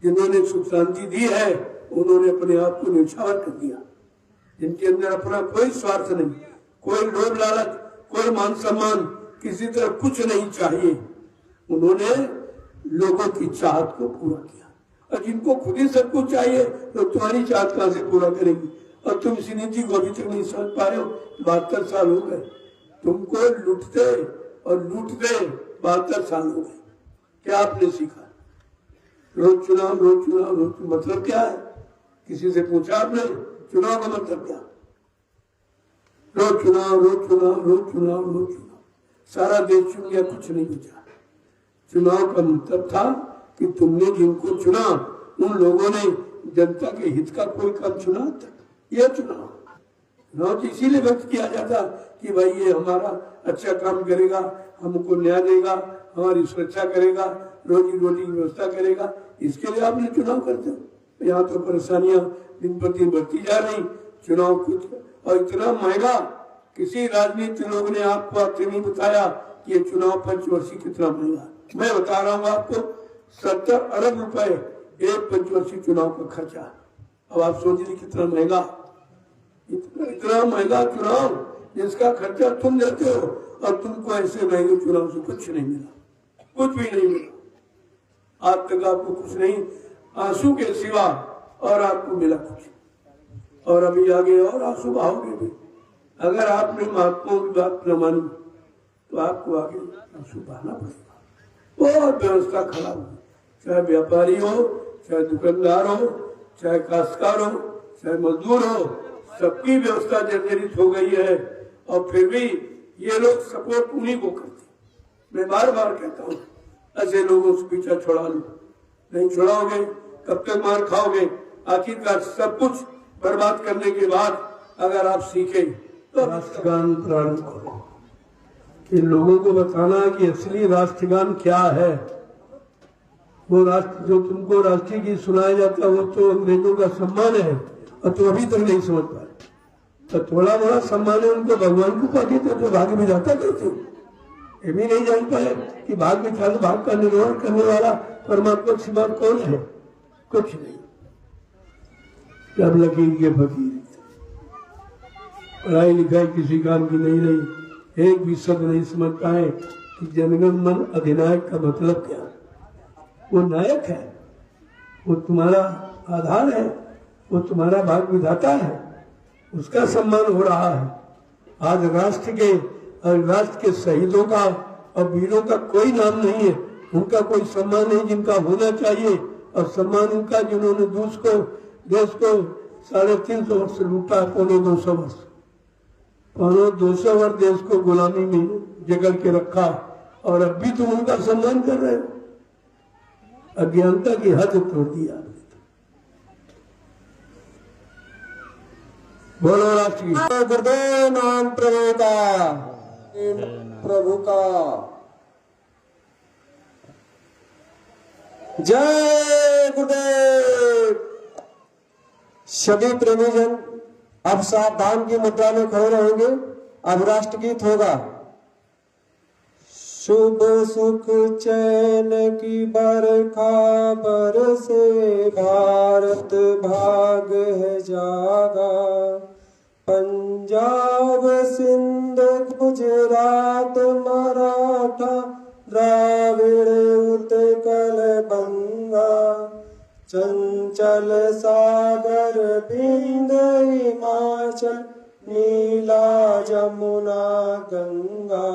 A: जिन्होंने सुख शांति दी है उन्होंने अपने आप को न्यौछावर कर दिया। जिनके अंदर अपना कोई स्वार्थ नहीं, कोई लोभ लालच, कोई मान सम्मान, किसी तरह कुछ नहीं चाहिए, उन्होंने लोगों की चाहत को पूरा किया। और जिनको खुद ही सब कुछ चाहिए तो तुम्हारी चाहत कहां से पूरा करेंगी? और तुम इसी नीति को अभी तक नहीं समझ पा रहे हो। 72 साल हो गए तुमको लूटते और लूटते, 72 साल हो गए। क्या आपने सीखा? रोज चुनाव, रोज चुनाव, रोज चुनाव। मतलब क्या है? किसी से पूछा आपने चुनाव का मतलब क्या? रोज चुनाव, रोज चुनाव, रोज चुनाव, रोज चुनाव, सारा देश चुन गया, कुछ नहीं बचा। चुनाव का मतलब था कि तुमने जिनको चुना उन लोगों ने जनता के हित का कोई काम चुना था। यह चुनाव तो इसीलिए व्यक्त किया जाता कि भाई ये हमारा अच्छा काम करेगा, हमको न्याय देगा, हमारी सुरक्षा करेगा, रोजी रोटी की व्यवस्था करेगा, इसके लिए आपने चुनाव करते हो। यहाँ तो परेशानियां दिन पर दिन बढ़ती जा रही, चुनाव कुछ और इतना महंगा, किसी राजनीति लोग ने आपको आते नहीं बताया कि ये चुनाव पंचवर्षीय कितना महंगा। मैं बता रहा हूँ आपको, 70 अरब रुपए एक पंचवर्षीय चुनाव का खर्चा। अब आप सोचिए कितना महंगा, इतना महंगा चुनाव जिसका खर्चा तुम देते हो, और तुमको ऐसे महंगे चुनाव से कुछ नहीं मिला, कुछ भी नहीं मिला। आज तक आपको कुछ नहीं, आंसू के सिवा, और आपको मिला कुछ, और अभी आगे और आंसू बहाओगे भी। अगर आपने महात्माओं की बात न मानी तो आपको आगे आंसू बहाना पड़ेगा। बहुत व्यवस्था खराब है, चाहे व्यापारी हो, चाहे दुकानदार हो, चाहे काश्तकार हो, चाहे मजदूर हो, सबकी व्यवस्था जर्जरित हो गई है। और फिर भी ये लोग सपोर्ट उन्हीं को करते। मैं बार बार कहता हूँ, ऐसे लोगों से पीछा छुड़ा लो, नहीं छुड़ाओगे कब तक मार खाओगे? आखिरकार सब कुछ बर्बाद करने के बाद अगर आप सीखे तो राष्ट्रगान प्रारंभ करो, कि लोगों को बताना कि असली राष्ट्रगान क्या है। वो राष्ट्र जो तुमको राष्ट्रीय गीत सुनाया जाता है वो तो अंग्रेजों का सम्मान है, और तुम अभी तक नहीं समझ पाए। तो थोड़ा बड़ा सम्मान है उनको, भगवान को पाते थे तो भाग्य विधाता करते, ये भी नहीं जान पाए कि भाग्य विधाता, भाग का निर्वहन करने वाला परमात्मा के सिवा कौन है? कुछ नहीं। जब लकीर के फकीर, पढ़ाई लिखाई किसी काम की नहीं रही, एक भी शब्द नहीं समझ पाए कि जनगण मन अधिनायक का मतलब क्या। वो नायक है, वो तुम्हारा आधार है, वो तुम्हारा भाग्य विधाता है, उसका सम्मान हो रहा है। आज राष्ट्र के शहीदों का और वीरों का कोई नाम नहीं है, उनका कोई सम्मान नहीं जिनका होना चाहिए। और सम्मान उनका जिन्होंने देश को 350 वर्ष लूटा, पौने 200 वर्ष, पौने 200 वर्ष देश को गुलामी में जकड़ के रखा, और अब भी तुम उनका सम्मान कर रहे हो। अज्ञानता की हद तोड़ दिया। बोलो राष्ट्र की
B: गुरुदेव नाम प्रभु का, प्रभु का जय गुरुदेव। सभी प्रेमीजन अब सावधान की मुद्रा में खड़े रहेंगे। अब राष्ट्रगीत होगा। शुभ सुख चैन की बरखा बरसे, भारत भाग है जागा। पंजाब सिंध गुजरात मराठा, द्राविड़ उत्कल बंगा। चंचल सागर बिंद हिमाचल, नीला जमुना गंगा।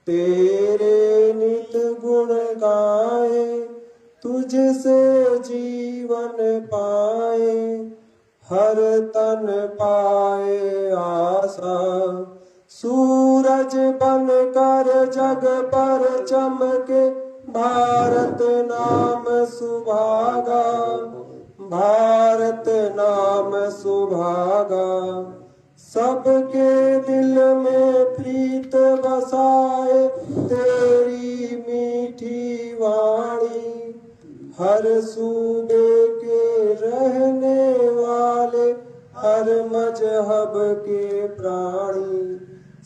B: तेरे नित गुण तुझसे जीवन पाए, हर तन पाए आशा। सूरज बनकर जग पर चमके, भारत नाम सुभागा, भारत नाम सुभागा। सबके दिल में प्रीत बसाए, तेरी मीठी वाणी। हर सूबे के रहने वाले, हर मजहब के प्राणी।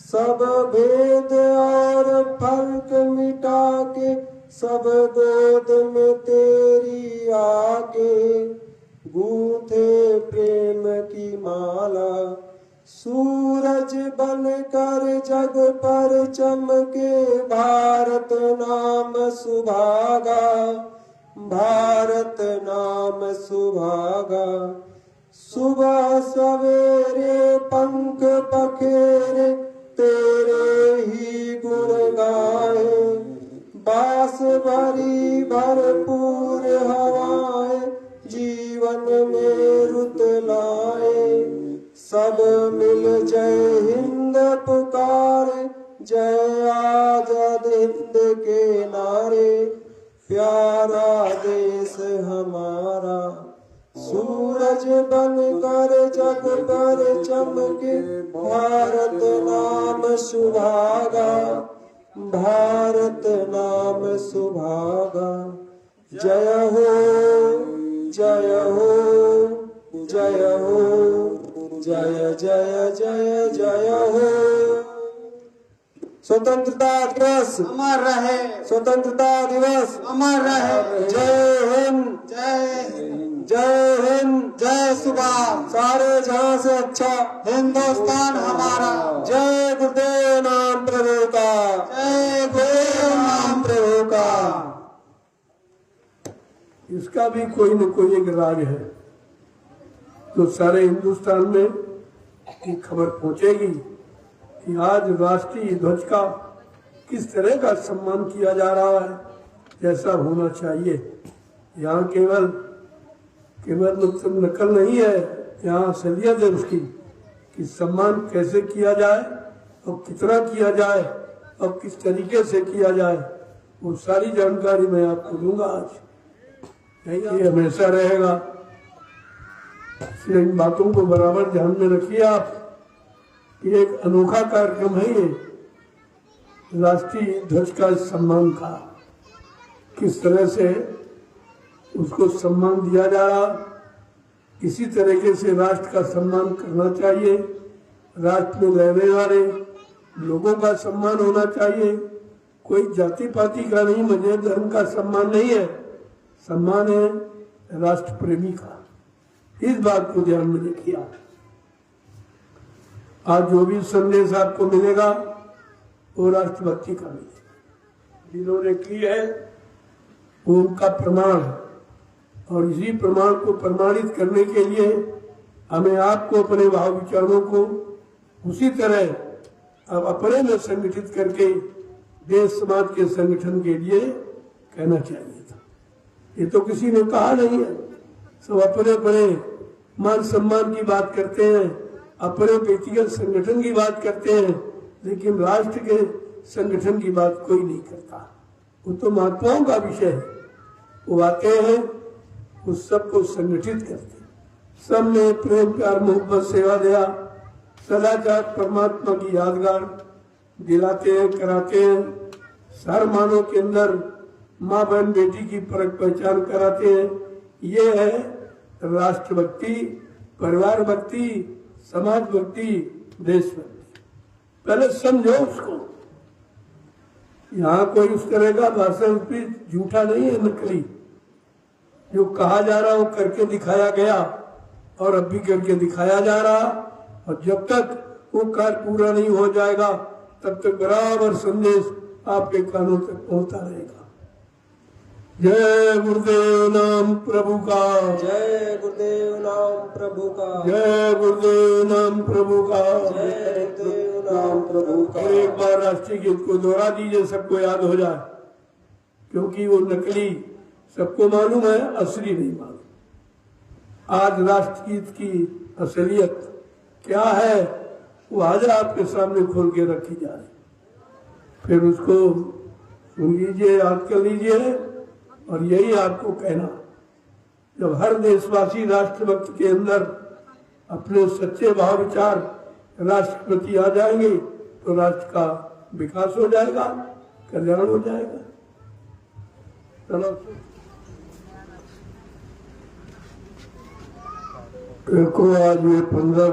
B: सब भेद और फर्क मिटा के, सब गोद में तेरी आके। गूंथे प्रेम की माला, सूरज बनकर जग पर चमके। भारत नाम सुभागा, भारत नाम सुभागा। सुबह सवेरे पंख पखेरे, तेरे ही गुण गाए। बास भरी भरपूर हवाएं, जीवन में रुत लाए। सब मिल जय हिंद पुकारे, जय आजाद हिंद के नारे। प्यारा देश हमारा, सूरज बनकर जग पर चमके। भारत नाम सुभागा, भारत नाम सुभागा। जय हो, जय हो, जय हो, जय जय जय जय हो। स्वतंत्रता दिवस
C: अमर रहे,
B: स्वतंत्रता दिवस
C: अमर रहे।
B: जय हिंद,
C: जय हिंद,
B: जय हिंद,
C: जय सुभाष।
B: सारे जहां से अच्छा
C: हिंदुस्तान हमारा।
B: जय गुरुदेव नाम प्रभु का,
C: जय गुरुदेव नाम प्रभु का।
A: इसका भी कोई न कोई एक राज है, तो सारे हिंदुस्तान में ये खबर पहुंचेगी कि आज राष्ट्रीय ध्वज का किस तरह का सम्मान किया जा रहा है, जैसा होना चाहिए। यहाँ केवल नकल नहीं है, यहाँ असलियत है उसकी कि सम्मान कैसे किया जाए और कितना किया जाए और किस तरीके से किया जाए, वो सारी जानकारी मैं आपको दूंगा आज। ये हमेशा रहेगा, इसलिए इन बातों को बराबर ध्यान में रखिए आप। ये एक अनोखा कार्यक्रम है, ये राष्ट्रीय ध्वज का सम्मान का किस तरह से उसको सम्मान दिया जा रहा, इसी तरीके से राष्ट्र का सम्मान करना चाहिए। राष्ट्र में रहने वाले लोगों का सम्मान होना चाहिए, कोई जाति पाति का नहीं, मजहब धर्म का सम्मान नहीं है, सम्मान है राष्ट्र प्रेमी का। इस बात को ध्यान में रखिए। आज जो भी संदेश आपको मिलेगा वो राष्ट्रभक्ति का मिलेगा, जिन्होंने की है वो उनका प्रमाण है। और इसी प्रमाण को प्रमाणित करने के लिए हमें आपको अपने भाव विचारों को उसी तरह अब अपने में संगठित करके देश समाज के संगठन के लिए कहना चाहिए था। ये तो किसी ने कहा नहीं है, सब अपने अपने मान सम्मान की बात करते हैं, अपने व्यक्तिगत संगठन की बात करते हैं, लेकिन राष्ट्र के संगठन की बात कोई नहीं करता। वो तो महात्माओं का विषय है, वो आते हैं, उस सबको संगठित करते हैं, सब में प्रेम प्यार मोहब्बत सेवा दया सदाचार परमात्मा की यादगार दिलाते हैं, कराते हैं। हर मानव के अंदर माँ बहन बेटी की फर्क पहचान कराते हैं। ये है राष्ट्रभक्ति, परिवार भक्ति, समाज भक्ति, देशभक्ति। पहले समझो उसको। यहाँ कोई उस तरह का भाषण भी झूठा नहीं है, नकली। जो कहा जा रहा वो करके दिखाया गया और अब भी करके दिखाया जा रहा, और जब तक वो कार्य पूरा नहीं हो जाएगा तब तक बराबर संदेश आपके कानों तक पहुंचता रहेगा। जय गुरुदेव नाम प्रभु का,
B: जय गुरुदेव नाम प्रभु का,
A: जय गुरुदेव नाम प्रभु का,
B: जय गुरुदेव नाम प्रभु का।
A: और एक बार राष्ट्रीय गीत को दोहरा दीजिए, सबको याद हो जाए, क्योंकि वो नकली सबको मालूम है, असली नहीं मालूम। आज राष्ट्रगीत की असलियत क्या है वो आज आपके सामने खोल के रखी जा रही, फिर उसको सुन लीजिए, याद कर लीजिए। और यही आपको कहना, जब हर देशवासी राष्ट्रभक्त के अंदर अपने सच्चे भाव विचार राष्ट्रपति आ जाएंगे तो राष्ट्र का विकास हो जाएगा, कल्याण हो जाएगा। चलो, देखो आज ये 15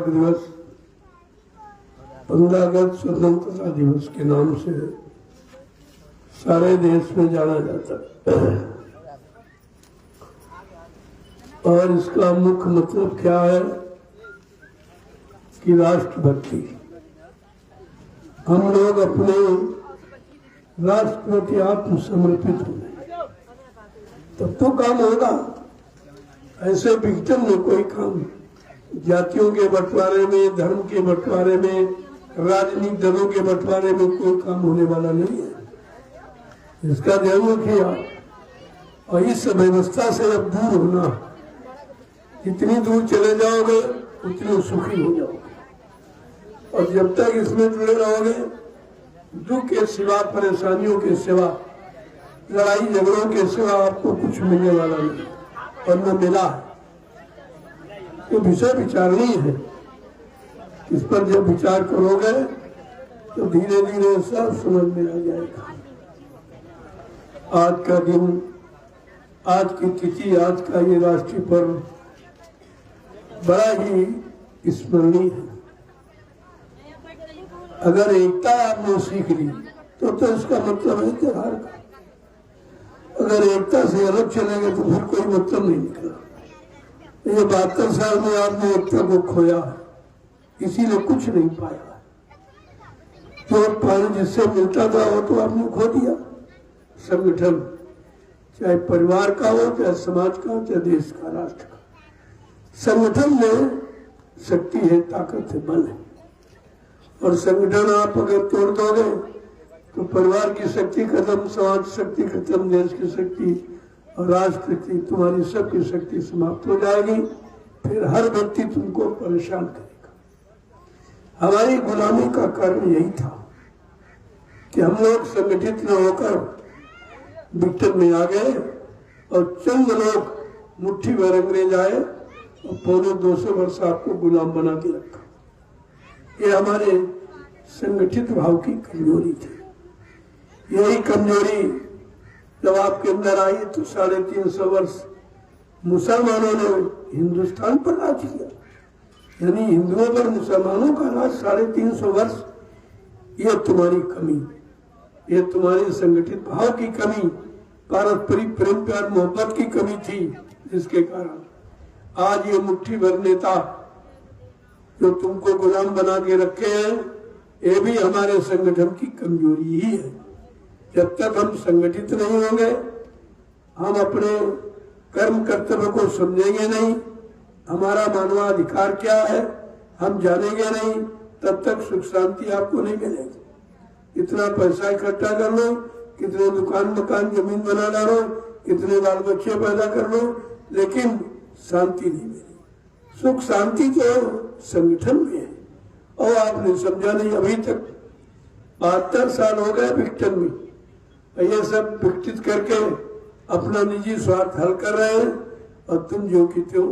A: अगस्त स्वतंत्रता दिवस के नाम से सारे देश में जाना जाता है। और इसका मुख्य मतलब क्या है कि राष्ट्रभक्ति। हम लोग अपने राष्ट्रपति आत्म समर्पित हो गए तब तो काम होगा। ऐसे विघटन में कोई काम, जातियों के बंटवारे में, धर्म के बंटवारे में, राजनीतिक दलों के बंटवारे में कोई काम होने वाला नहीं है। इसका ध्यान रखिए आप। और इस व्यवस्था से अब दूर होना, जितनी दूर चले जाओगे उतनी सुखी हो जाओगे। और जब तक इसमें जुड़े रहोगे, दुख के सिवा, परेशानियों के सिवा, लड़ाई झगड़ों के सिवा आपको कुछ मिलने वाला नहीं, और न मिला है। तो विषय विचारनी है। इस पर जब विचार करोगे तो धीरे धीरे सब समझ में आ जाएगा। आज का दिन, आज की तिथि, आज का ये राष्ट्रीय पर्व बड़ा ही स्मरणीय है। अगर एकता आपने सीख ली तो इसका मतलब है त्योहार का। अगर एकता से अलग चलेंगे तो फिर कोई मतलब नहीं निकला। ये 72 साल में आपने एकता को खोया, इसीलिए कुछ नहीं पाया। जो पानी जिससे मिलता था वो तो आपने खो दिया। संगठन, चाहे परिवार का हो, चाहे समाज का हो, चाहे देश का, राष्ट्र का, संगठन में शक्ति है, ताकत है, बल है। और संगठन आप अगर तोड़ दोगे तो परिवार की शक्ति खत्म, समाज शक्ति खत्म, देश की शक्ति और राष्ट्र की, तुम्हारी सबकी शक्ति समाप्त हो जाएगी। फिर हर व्यक्ति तुमको परेशान करेगा। हमारी गुलामी का कारण यही था कि हम लोग संगठित न होकर विघटन में आ गए और चंद लोग मुट्ठी भर अंग्रेज आए और पौने 200 वर्ष आपको गुलाम बना के रखा। ये हमारे संगठित भाव की कमजोरी थी। यही कमजोरी जब आपके अंदर आई तो 350 वर्ष मुसलमानों ने हिंदुस्तान पर राज किया, यानी हिंदुओं पर मुसलमानों का राज 350 वर्ष। ये तुम्हारी कमी, ये तुम्हारी संगठित भाव की कमी, पारस्परिक प्रेम प्यार मोहब्बत की कमी थी, जिसके कारण आज ये मुट्ठी भर नेता जो तुमको गुलाम बना के रखे हैं, ये भी हमारे संगठन की कमजोरी ही है। जब तक हम संगठित नहीं होंगे, हम अपने कर्म कर्तव्य को समझेंगे नहीं, हमारा मानवाधिकार क्या है हम जानेंगे नहीं, तब तक सुख शांति आपको नहीं मिलेगी। इतना पैसा इकट्ठा कर लो, कितने दुकान मकान जमीन बना डालो, कितने बाल बच्चे पैदा कर लो, लेकिन शांति नहीं मिलेगी। सुख शांति तो संगठन में है। और आपने समझा नहीं, अभी तक 72 साल हो गए विघटन में, ये सब विघटित करके अपना निजी स्वार्थ हल कर रहे हैं। और तुम जो कि त्यों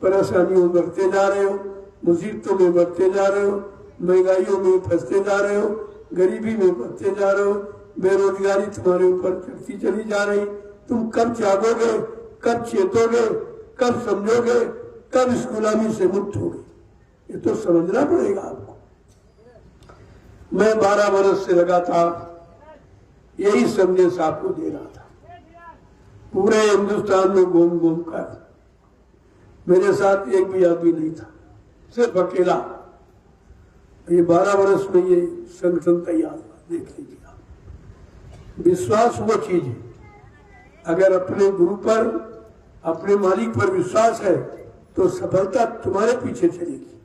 A: परेशानियों में बढ़ते जा रहे हो, मुसीबतों में बढ़ते जा रहे हो, महंगाइयों में फंसते जा रहे हो, गरीबी में बढ़ते जा रहे हो, बेरोजगारी तुम्हारे ऊपर चढ़ती चली जा रही। तुम कब जागोगे, कब चेतोगे, कब समझोगे, कब इस गुलामी से मुक्त होगे, ये तो समझना पड़ेगा आपको। मैं 12 वर्ष से लगातार यही संदेश आपको दे रहा था, पूरे हिंदुस्तान में घूम घूम कर। मेरे साथ एक भी आदमी नहीं था, सिर्फ अकेला। ये 12 वर्ष में ये संगठन तैयार हुआ, देख लीजिए आप। विश्वास वो चीज है, अगर अपने गुरु पर, अपने मालिक पर विश्वास है तो सफलता तुम्हारे पीछे चलेगी।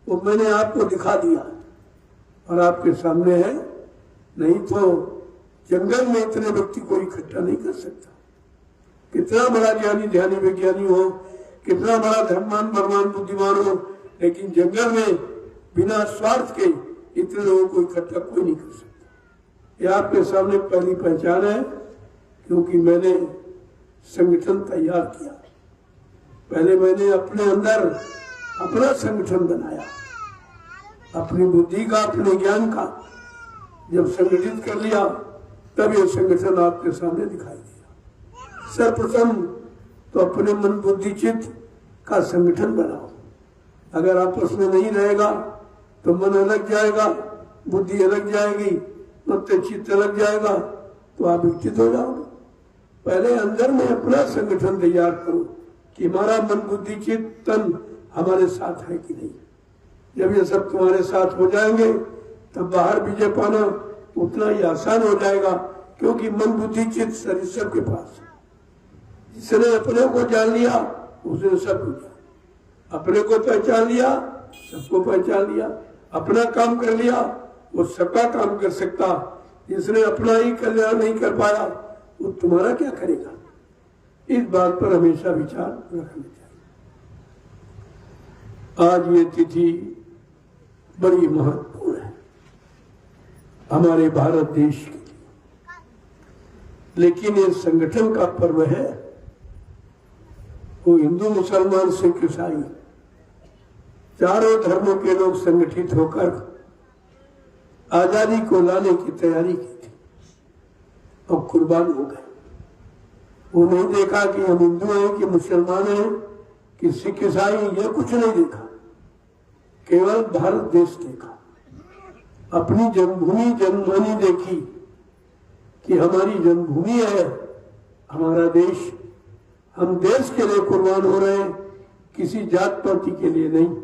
A: वो मैंने आपको दिखा दिया और आपके सामने है। नहीं तो जंगल में इतने व्यक्ति को इकट्ठा नहीं कर सकता। कितना बड़ा ज्ञानी ध्यानी विज्ञानी हो, कितना बड़ा धर्मवान बलवान बुद्धिमान हो, लेकिन जंगल में बिना स्वार्थ के इतने लोगों को इकट्ठा कोई नहीं कर सकता। ये आपके सामने पहली पहचान है, क्योंकि मैंने संगठन तैयार किया। पहले मैंने अपने अंदर अपना संगठन बनाया, अपनी बुद्धि का, अपने ज्ञान का जब संगठित कर लिया, तब ये संगठन आपके सामने दिखाई दिया। सर्वप्रथम तो अपने मन बुद्धि चित्त का संगठन बनाओ। अगर आपस में नहीं रहेगा तो मन अलग जाएगा, बुद्धि अलग जाएगी, मत चित्त अलग जाएगा, तो आप विकसित हो जाओगे। पहले अंदर में अपना संगठन तैयार करो कि हमारा मन बुद्धि चित्त तन हमारे साथ है कि नहीं। जब ये सब तुम्हारे साथ हो जाएंगे तब बाहर विजय पाना उतना ही आसान हो जाएगा, क्योंकि मन बुद्धि चित्त शरीर सबके पास है। जिसने अपने को जान लिया उसने सब कुछ जाना, अपने को पहचान लिया सबको पहचान लिया, अपना काम कर लिया वो सबका काम कर सकता। जिसने अपना ही कल्याण नहीं कर पाया वो तुम्हारा क्या करेगा। इस बात पर हमेशा विचार रखना चाहिए। आज ये तिथि बड़ी महत्वपूर्ण है हमारे भारत देश के लिए, लेकिन ये संगठन का पर्व है। वो हिंदू मुसलमान सिख ईसाई चारों धर्मों के लोग संगठित होकर आजादी को लाने की तैयारी की थी और कुर्बान हो गए। वो नहीं देखा कि हम हिंदू हैं कि मुसलमान हैं कि सिख ईसाई, ये कुछ नहीं देखा, केवल भारत देश देखा। अपनी जन्मभूमि जन्मभूमि देखी कि हमारी जन्मभूमि है, हमारा देश, हम देश के लिए कुर्बान हो रहे हैं, किसी जात पाति के लिए नहीं।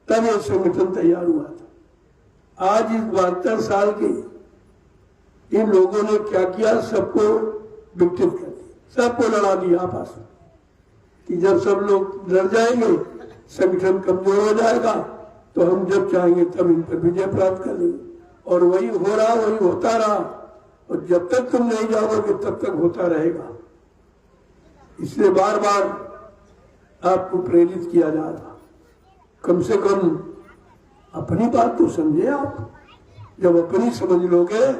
A: तब यह संगठन तैयार हुआ था। आज इस 72 साल के इन लोगों ने क्या किया, सबको विकसित कर दिया, सबको लड़ा दिया आपस में कि जब सब लोग लड़ जाएंगे संगठन कमजोर हो जाएगा, तो हम जब चाहेंगे तब इन पर विजय प्राप्त कर लेंगे। और वही हो रहा, वही होता रहा, और जब तक तुम नहीं जाओगे तब तक होता रहेगा। इसलिए बार बार आपको प्रेरित किया जा रहा, कम से कम अपनी बात तो समझे आप। जब अपनी समझ लोगे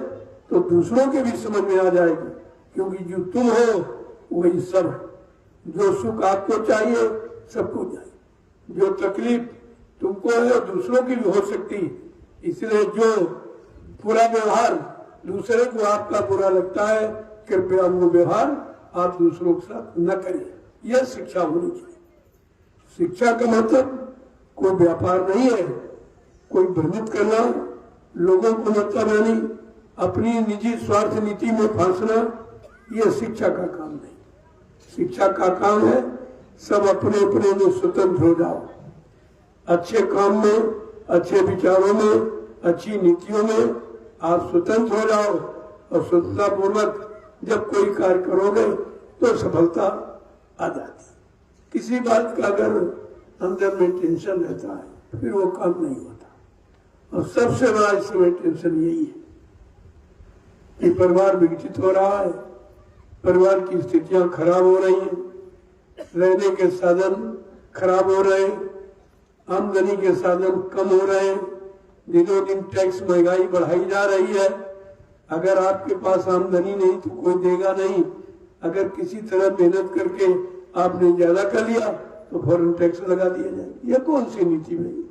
A: तो दूसरों के भी समझ में आ जाएगी, क्योंकि जो तुम हो वही सब है। जो सुख आपको चाहिए सबको चाहिए, जो तकलीफ तुमको है दूसरों की भी हो सकती। इसलिए जो बुरा व्यवहार दूसरे को आपका बुरा लगता है, कृपया वो व्यवहार आप दूसरों के साथ न करें। यह शिक्षा होनी चाहिए। शिक्षा का मतलब कोई व्यापार नहीं है, कोई भ्रमित करना, लोगों को मतलब नहीं, अपनी निजी स्वार्थ नीति में फंसना, यह शिक्षा का काम नहीं। शिक्षा का काम है सब अपने अपने में स्वतंत्र हो जाओ, अच्छे काम में, अच्छे विचारों में, अच्छी नीतियों में आप स्वतंत्र हो जाओ, और स्वतंत्रता पूर्वक जब कोई कार्य करोगे तो सफलता आ जाती। किसी बात का अगर अंदर में टेंशन रहता है फिर वो काम नहीं होता। और सबसे बड़ा इस समय टेंशन यही है कि परिवार विकसित हो रहा है, परिवार की स्थितियां खराब हो रही हैं, रहने के साधन खराब हो रहे हैं, आमदनी के साधन कम हो रहे हैं, दिनों दिन टैक्स महंगाई बढ़ाई जा रही है। अगर आपके पास आमदनी नहीं तो कोई देगा नहीं। अगर किसी तरह मेहनत करके आपने ज्यादा कर लिया तो फौरन टैक्स लगा दिया जाए। यह कौन सी नीति नहीं।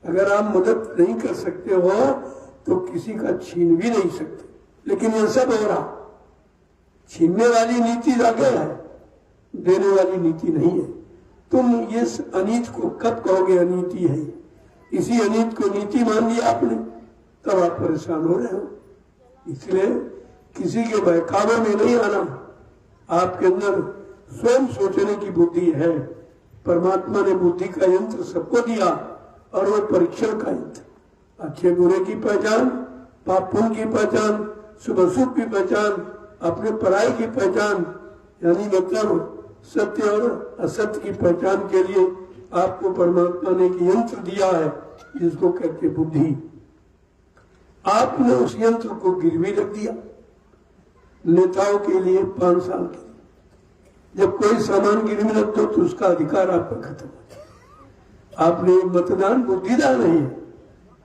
A: अगर आप मदद नहीं कर सकते हो तो किसी का छीन भी नहीं सकते, लेकिन यह सब हो रहा। छीनने वाली नीति आगे है, देने वाली नीति नहीं है। तुम इस अनीत को कब कहोगे अनीति है? इसी अनीत को नीति मान लिया आपने, तब आप परेशान हो रहे हो। इसलिए किसी के बहकावे में नहीं आना। आपके अंदर स्वयं सोचने की बुद्धि है। परमात्मा ने बुद्धि का यंत्र सबको दिया, और वो परीक्षण का यंत्र, अच्छे बुरे की पहचान, पाप पुण्य की पहचान, शुभ अशुभ की पहचान, अपने पराई की पहचान, यानी मतलब सत्य और असत्य की पहचान के लिए आपको परमात्मा ने एक यंत्र दिया है जिसको कहते बुद्धि। आपने उस यंत्र को गिरवी रख दिया नेताओं के लिए 5 साल के लिए। जब कोई सामान गिरवी में रख दो तो उसका अधिकार आप पर खत्म हो जाए। आपने मतदान बुद्धिदान नहीं है,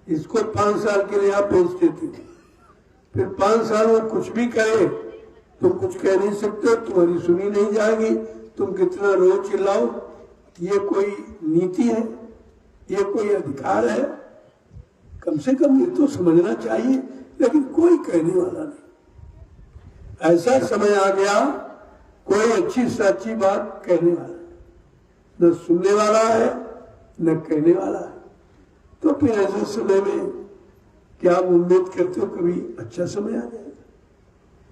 A: इसको 5 साल के लिए आप बेच देते थे, फिर 5 साल में कुछ भी करे तुम कुछ कह नहीं सकते, तुम्हारी सुनी नहीं जाएगी, तुम कितना रोज चिल्लाओ। ये कोई नीति है? ये कोई अधिकार है? कम से कम ये तो समझना चाहिए, लेकिन कोई कहने वाला नहीं। ऐसा समय आ गया कोई अच्छी सच्ची बात कहने वाला न सुनने वाला है न कहने वाला है। तो फिर ऐसे समय में क्या आप उम्मीद करते हो कभी अच्छा समय आ जाएगा,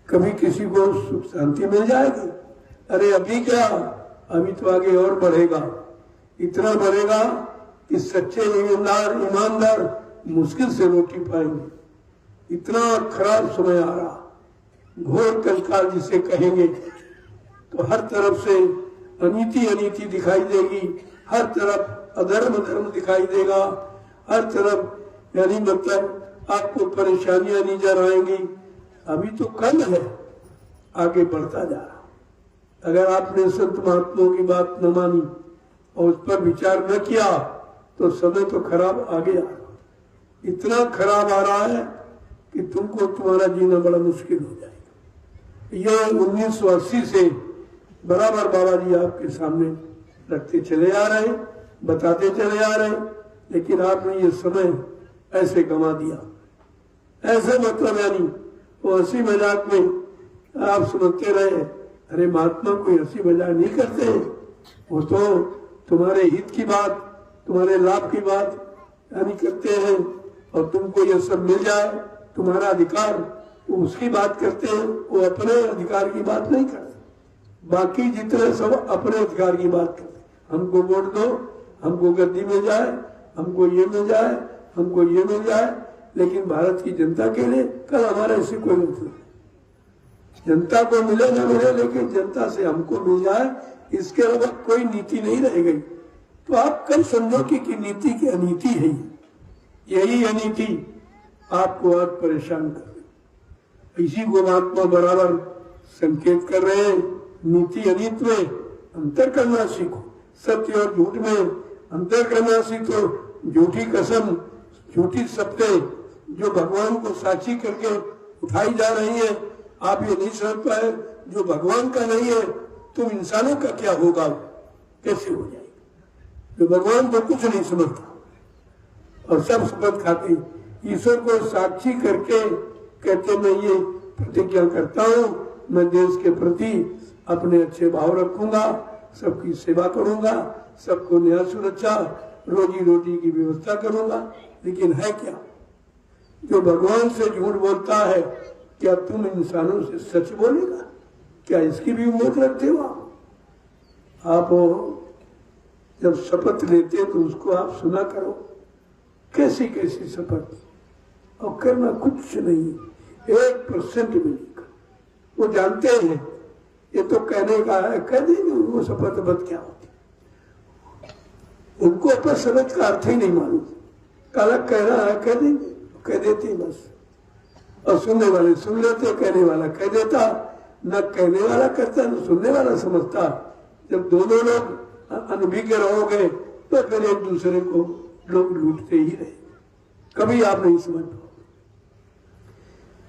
A: कभी किसी को सुख शांति मिल जाएगी? अरे अभी क्या, अभी तो आगे और बढ़ेगा, इतना बढ़ेगा कि सच्चे ईमानदार मुश्किल से रोटी पाएंगे। इतना खराब समय आ रहा, घोर कंकाल जिसे कहेंगे। तो हर तरफ से अनीति अनीति दिखाई देगी, हर तरफ अधर्म धर्म दिखाई देगा, हर तरफ यानी मतलब आपको परेशानियां नजर आएंगी। अभी तो कम है, आगे बढ़ता जा रहा। अगर आपने संत महात्माओं की बात न मानी और उस पर विचार न किया तो समय तो खराब आगे आ रहा, इतना खराब आ रहा है कि तुमको तुम्हारा जीना बड़ा मुश्किल हो जाएगा। ये 1980 से बराबर बाबा जी आपके सामने रखते चले आ रहे, बताते चले आ रहे, लेकिन आपने ये समय ऐसे गंवा दिया। ऐसे मतलब यानी वो हंसी मजाक में आप समझते रहे, अरे महात्मा कोई हंसी मजाक नहीं करते, वो तो तुम्हारे हित की बात, तुम्हारे लाभ की बात यानी करते हैं, और तुमको ये सब मिल जाए तुम्हारा अधिकार, वो उसकी बात करते हैं, वो अपने अधिकार की बात नहीं करते। बाकी जितने सब अपने अधिकार की बात करते, हमको वोट दो, हमको गद्दी मिल जाए, हमको ये मिल जाए, हमको ये मिल जाए। लेकिन भारत की जनता के लिए कल हमारा इससे कोई मतलब नहीं। जनता को मिले ना मिले, लेकिन जनता से हमको मिल जाए, इसके अलावा कोई नीति नहीं रह गई। तो आप कल समझो कि नीति की अनीति है, यही अनीति आपको आज परेशान कर रही। इसी को महात्मा बराबर संकेत कर रहे हैं, नीति अनीति में अंतर करना सीखो, सत्य और झूठ में अंतर करना सीखो। झूठी कसम, झूठी सत्य जो भगवान को साक्षी करके उठाई जा रही है, आप ये नहीं समझ पाए, जो भगवान का नहीं है तुम इंसानों का क्या होगा, कैसे हो जाएगा? जो भगवान को कुछ नहीं समझता और सब शपथ खाते, ईश्वर को साक्षी करके कहते मैं ये प्रतिज्ञा करता हूँ, मैं देश के प्रति अपने अच्छे भाव रखूंगा, सबकी सेवा करूंगा, सबको न्याय सुरक्षा रोजी रोटी की व्यवस्था करूंगा। लेकिन है क्या? जो भगवान से झूठ बोलता है, क्या तुम इंसानों से सच बोलेगा? क्या इसकी भी उम्मीद रखते हो? आप जब शपथ लेते तो उसको आप सुना करो, कैसी कैसी शपथ, और करना कुछ नहीं, 1% भी नहीं कर। वो जानते हैं ये तो कहने का है, कह देंगे, वो शपथ बद क्या होती, उनको अपना शपथ का अर्थ ही नहीं मालूम। काला कह रहा है कह देंगे, कह देते बस, और सुनने वाले सुन लेते, कहने वाला कह देता, न कहने वाला करता न सुनने वाला समझता। जब दोनों लोग अनभिज्ञ रहोगे तो फिर एक दूसरे को लोग लूटते ही रहे, कभी आप नहीं समझ पाओगे।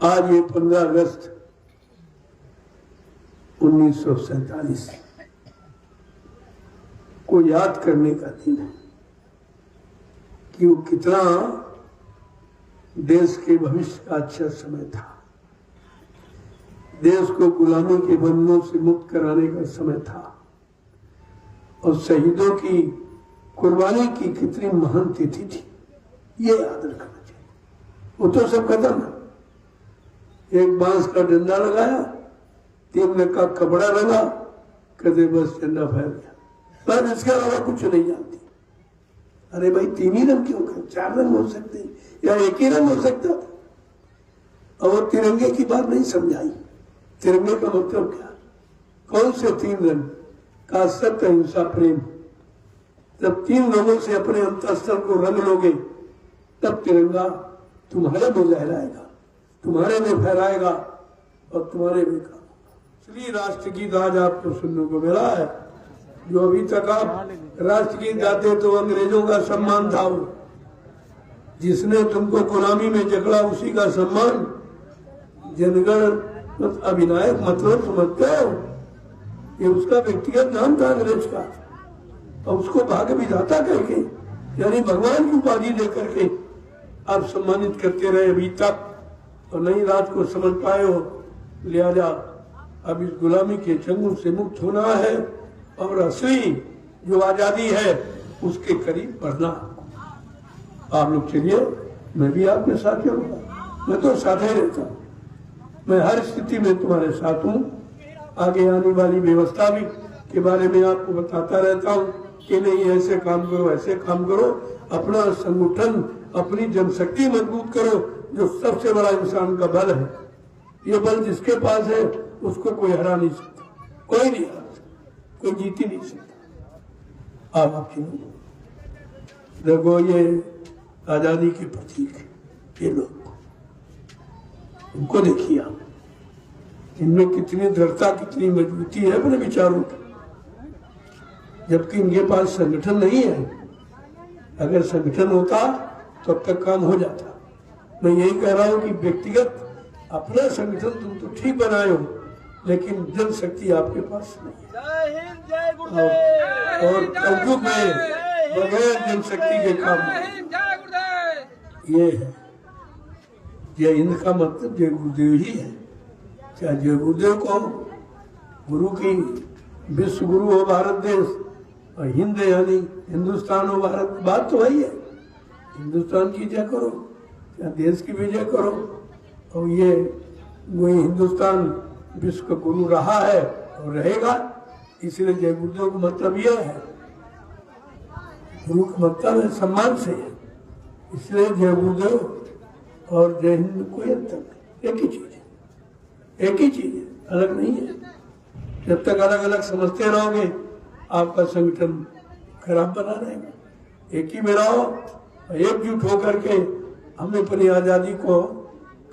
A: आज ये 15 अगस्त 1947 को याद करने का दिन है कि वो कितना देश के भविष्य का अच्छा समय था, देश को गुलामी के बंधनों से मुक्त कराने का समय था, और शहीदों की कुर्बानी की कितनी महान तिथि थी, ये याद रखना चाहिए। वो तो सब खत्म है, एक बांस का डंडा लगाया, 3 रंग का कपड़ा लगा, कहते बस झंडा फैल गया, पर इसके अलावा कुछ नहीं जानती। अरे भाई 3 ही रंग क्यों, 4 रंग हो सकते हैं, या एक ही रंग हो सकता था। और तिरंगे की बात नहीं समझाई, तिरंगे का मतलब क्या, कौन से 3 रंग का, सत्य अहिंसा प्रेम। जब 3 लोगों से अपने अंतःस्थल को रंग लोगे तब तिरंगा तुम्हारे में लहराएगा, तुम्हारे में फहराएगा और तुम्हारे में काम। इसलिए राष्ट्रगीत आज आपको सुनने को मिला है। जो अभी तक आप राष्ट्रगीत गाते तो अंग्रेजों का सम्मान था, वो जिसने तुमको गुलामी में जकड़ा उसी का सम्मान। जनगण अभिनायक मतलब समझते हो, ये उसका व्यक्तिगत नाम था अंग्रेज का, और उसको भाग्य विधाता करके यानी भगवान की उपाधि दे करके आप सम्मानित करते रहे अभी तक, और नई रात को समझ पाए हो। लिहाजा अब इस गुलामी के चंगुल से मुक्त होना है और असली जो आजादी है उसके करीब बढ़ना। आप लोग चलिए, मैं भी आपके साथ रहूंगा, मैं तो साथ ही रहता हूँ, मैं हर स्थिति में तुम्हारे साथ हूँ। आगे आने वाली व्यवस्था भी के बारे में आपको बताता रहता हूँ कि नहीं ऐसे काम करो, ऐसे काम करो। अपना संगठन, अपनी जनशक्ति मजबूत करो, जो सबसे बड़ा इंसान का बल है। ये बल जिसके पास है उसको कोई हरा नहीं सकता, कोई नहीं हरा सकता, कोई जीत ही नहीं सकता। आप आपकी देखो, ये आजादी के प्रतीक है ये लोग, उनको देखिए आप, इनमें कितनी दृढ़ता, कितनी मजबूती है अपने विचारों की, जबकि इनके पास संगठन नहीं है। अगर संगठन होता तो अब तक काम हो जाता। मैं यही कह रहा हूं कि व्यक्तिगत अपना संगठन तुम तो ठीक बनाए हो, लेकिन जनशक्ति आपके पास नहीं है। और कलयुग में बगैर जनशक्ति के काम ये है। जय हिंद का मतलब जय गुरुदेव ही है। क्या जय गुरुदेव को गुरु की, विश्व गुरु हो भारत देश, और हिंद यानी हिंदुस्तान हो भारत, बात तो वही है। हिंदुस्तान की जय करो, क्या देश की भी जय करो। और ये वही हिंदुस्तान विश्व का गुरु रहा है और रहेगा, इसलिए जय गुरुदेव का मतलब यह है। गुरु का मतलब है सम्मान से, इसलिए जय गुरुदेव और जय हिंद कोई अंतर नहीं, एक ही चीज है, एक ही चीज है, अलग नहीं है। जब तक अलग अलग समझते रहोगे आपका संगठन खराब बना रहेगा। एक ही में रहो, एकजुट होकर के हमें अपनी आजादी को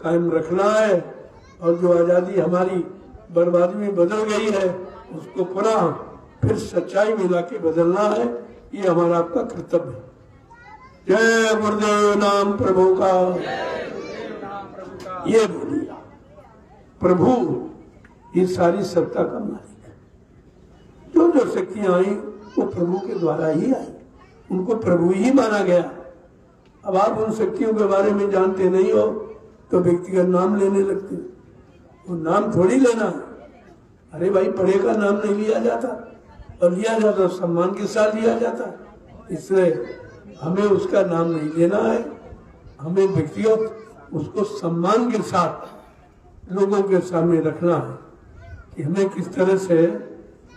A: कायम रखना है, और जो आजादी हमारी बर्बादी में बदल गई है उसको पुनः फिर सच्चाई में लाके बदलना है। ये हमारा आपका कर्तव्य है। जय गुरुदेव नाम प्रभु का, ये बोलिए। प्रभु ये सारी सत्ता का मालिक है। जो जो शक्तियां आई वो प्रभु के द्वारा ही आई, उनको प्रभु ही माना गया। अब आप उन शक्तियों के बारे में जानते नहीं हो तो व्यक्तिगत नाम लेने लगते। वो नाम थोड़ी लेना है। अरे भाई, पढ़े का नाम नहीं लिया जाता, और लिया जाता तो सम्मान के साथ लिया जाता। इसलिए हमें उसका नाम नहीं लेना है, हमें व्यक्तिगत उसको सम्मान के साथ लोगों के सामने रखना है कि हमें किस तरह से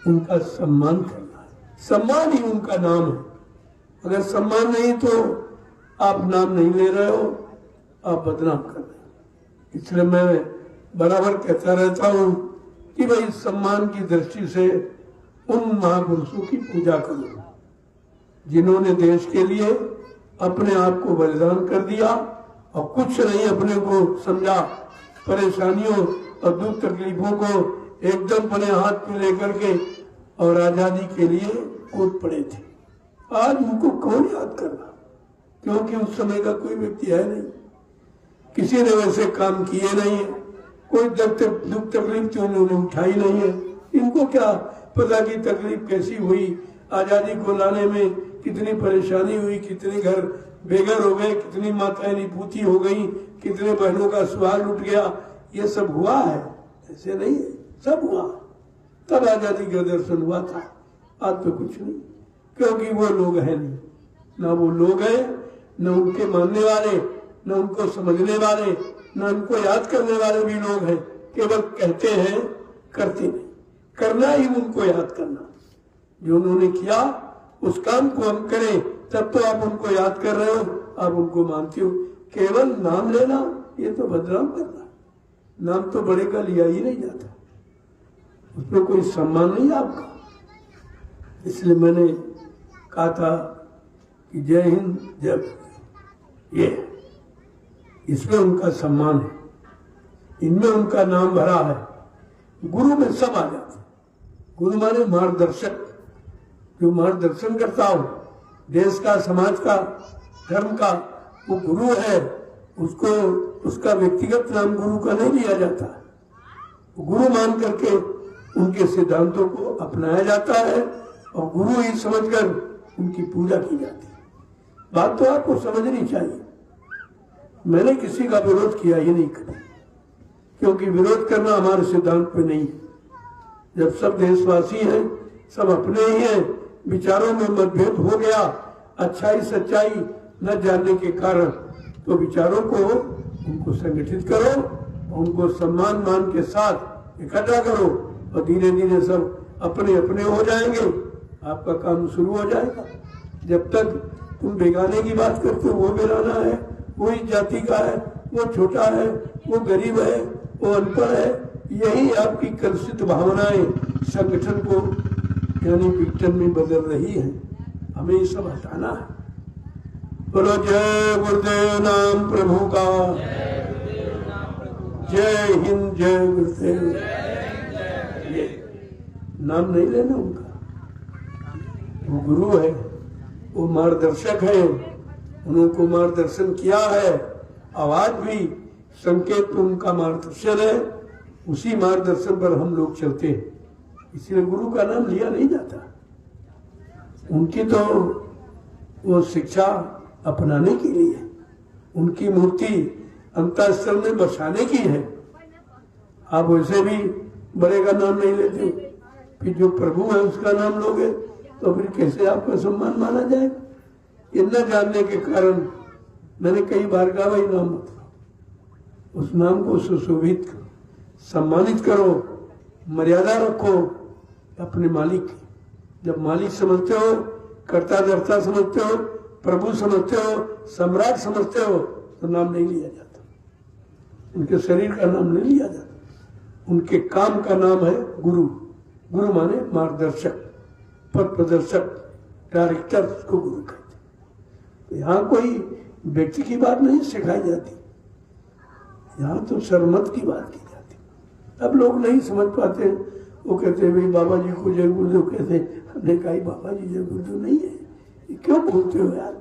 A: उनका सम्मान करना है। सम्मान ही उनका नाम है। अगर सम्मान नहीं तो आप नाम नहीं ले रहे हो, आप बदनाम कर रहे हो। इसलिए मैं बराबर कहता रहता हूं कि भाई सम्मान की दृष्टि से उन महापुरुषों की पूजा करो जिन्होंने देश के लिए अपने आप को बलिदान कर दिया और कुछ नहीं अपने को समझा, परेशानियों और दुख तकलीफों को एकदम अपने हाथ में लेकर के और आजादी के लिए कूद पड़े थे। आज उनको कौन याद कर रहा, क्योंकि उस समय का कोई व्यक्ति है नहीं, किसी ने वैसे काम किए नहीं है, कोई दुख तकलीफ तो उन्होंने उठाई नहीं है। इनको क्या पता कि तकलीफ कैसी हुई, आजादी को लाने में कितनी परेशानी हुई, कितने घर बेघर हो गए, कितनी माताएं निपूती हो गई, कितने बहनों का सुहाग उठ गया। ये सब हुआ है, ऐसे नहीं है, सब हुआ। तब आजादी का दर्शन हुआ था, आज तो कुछ नहीं, क्योंकि वो लोग हैं नहीं, ना वो लोग हैं, न उनके मानने वाले, न उनको समझने वाले, न उनको याद करने वाले भी लोग हैं। केवल कहते हैं, करते नहीं। करना ही उनको याद करना, जो उन्होंने किया उस काम को हम करें, तब तो आप उनको याद कर रहे हो, आप उनको मानते हो। केवल नाम लेना ये तो बदनाम करना। नाम तो बड़े का लिया ही नहीं जाता, उसमें कोई सम्मान नहीं आपका। इसलिए मैंने कहा था कि जय हिंद जय, ये इसमें उनका सम्मान है, इनमें उनका नाम भरा है। गुरु में सब आ जाते हैं। गुरु माने मार्गदर्शक, जो मार्गदर्शन करता हो देश का, समाज का, धर्म का, वो गुरु है। उसको उसका व्यक्तिगत नाम गुरु का नहीं लिया जाता, गुरु मान करके उनके सिद्धांतों को अपनाया जाता है और गुरु ही समझकर उनकी पूजा की जाती है। बात तो आपको समझनी चाहिए। मैंने किसी का विरोध किया ही नहीं कभी, क्योंकि विरोध करना हमारे सिद्धांत पे नहीं है। जब सब देशवासी हैं, सब अपने ही हैं, विचारों में मतभेद हो गया, अच्छाई सच्चाई न जानने के कारण, तो विचारों को उनको संगठित करो, उनको सम्मान मान के साथ इकट्ठा करो और धीरे धीरे सब अपने अपने हो जाएंगे, आपका काम शुरू हो जाएगा। जब तक तुम बेगाने की बात करते हो, वो बेगाना है, वो इस जाति का है, वो छोटा है, वो गरीब है, वो अनपढ़ है, यही आपकी कलुषित भावनाएं संगठन को यानी विघटन में बदल रही है। हमें ये सब हटाना है। बोलो जय गुरुदेव नाम प्रभु का, जय हिंद, जय गुरुदेव। ये नाम नहीं लेना उनका, वो गुरु है, वो मार्गदर्शक है, उनको मार्गदर्शन किया है। आवाज भी संकेत उनका मार्गदर्शन है, उसी मार्गदर्शन पर हम लोग चलते हैं। इसलिए गुरु का नाम लिया नहीं जाता। उनकी तो वो शिक्षा अपनाने के लिए, उनकी मूर्ति अंतःस्थल में बसाने की है। आप वैसे भी बड़े का नाम नहीं लेते, फिर जो प्रभु है उसका नाम लोगे तो फिर कैसे आपका सम्मान माना जाएगा? ये न जानने के कारण मैंने कई बार कहा, भाई नाम मत लो, उस नाम को सुशोभित करो, सम्मानित करो, मर्यादा रखो अपने मालिक की। जब मालिक समझते हो, कर्ता धर्ता समझते हो, प्रभु समझते हो, सम्राट समझते हो, तो नाम नहीं लिया जाता। उनके शरीर का नाम नहीं लिया जाता, उनके काम का नाम है गुरु। गुरु माने मार्गदर्शक, पथ प्रदर्शक, डायरेक्टर को गुरु कहते। यहाँ कोई व्यक्ति की बात नहीं सिखाई जाती, यहाँ तो सरमत की बात की जाती। अब लोग नहीं समझ पाते, वो कहते हैं भाई बाबा जी को जय गुरुदेव कहते। हमने कहा बाबा जी जय गुरुदेव नहीं है, ये क्यों बोलते हो यार?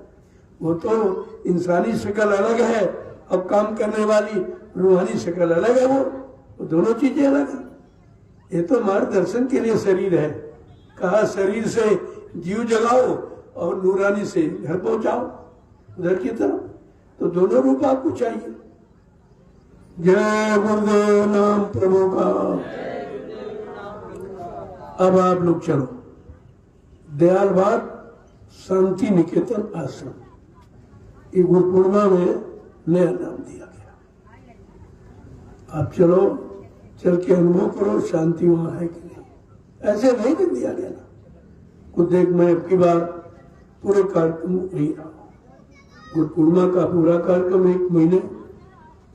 A: वो तो इंसानी शक्ल अलग है और काम करने वाली रूहानी शक्ल अलग है। वो दोनों चीजें अलग है। ये तो मार्गदर्शन के लिए शरीर है, कहा शरीर से जीव जगाओ और नूरानी से घर पहुंचाओ उधर की तरफ। तो दोनों रूप आपको चाहिए। जय गुरुदेव नाम प्रभु का। अब आप लोग चलो दयालबाग शांति निकेतन आश्रम, ये गुरु पूर्णिमा में नया नाम दिया गया। आप चलो, चल के अनुभव करो शांति वहां है कि नहीं। ऐसे नहीं दिया गया ना कुछ। देख मैं अब की बार पूरे कार्यक्रम नहीं रहा, गुरु पूर्णिमा का पूरा कार्यक्रम 1 महीने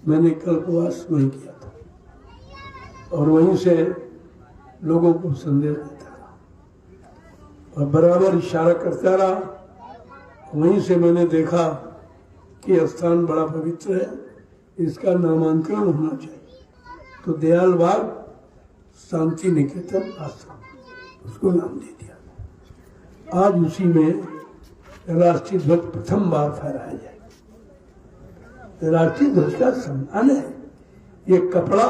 A: मैंने कल्पवास वहीं किया था और वहीं से लोगों को संदेश देता रहा और बराबर इशारा करता रहा। वहीं से मैंने देखा कि स्थान बड़ा पवित्र है, इसका नामांकन होना चाहिए। तो दयालबाग शांति निकेतन आश्रम उसको नाम दे दिया। आज उसी में राष्ट्रीय ध्वज प्रथम बार फहराया जाए। राष्ट्रीय ध्वज का सम्मान है। ये कपड़ा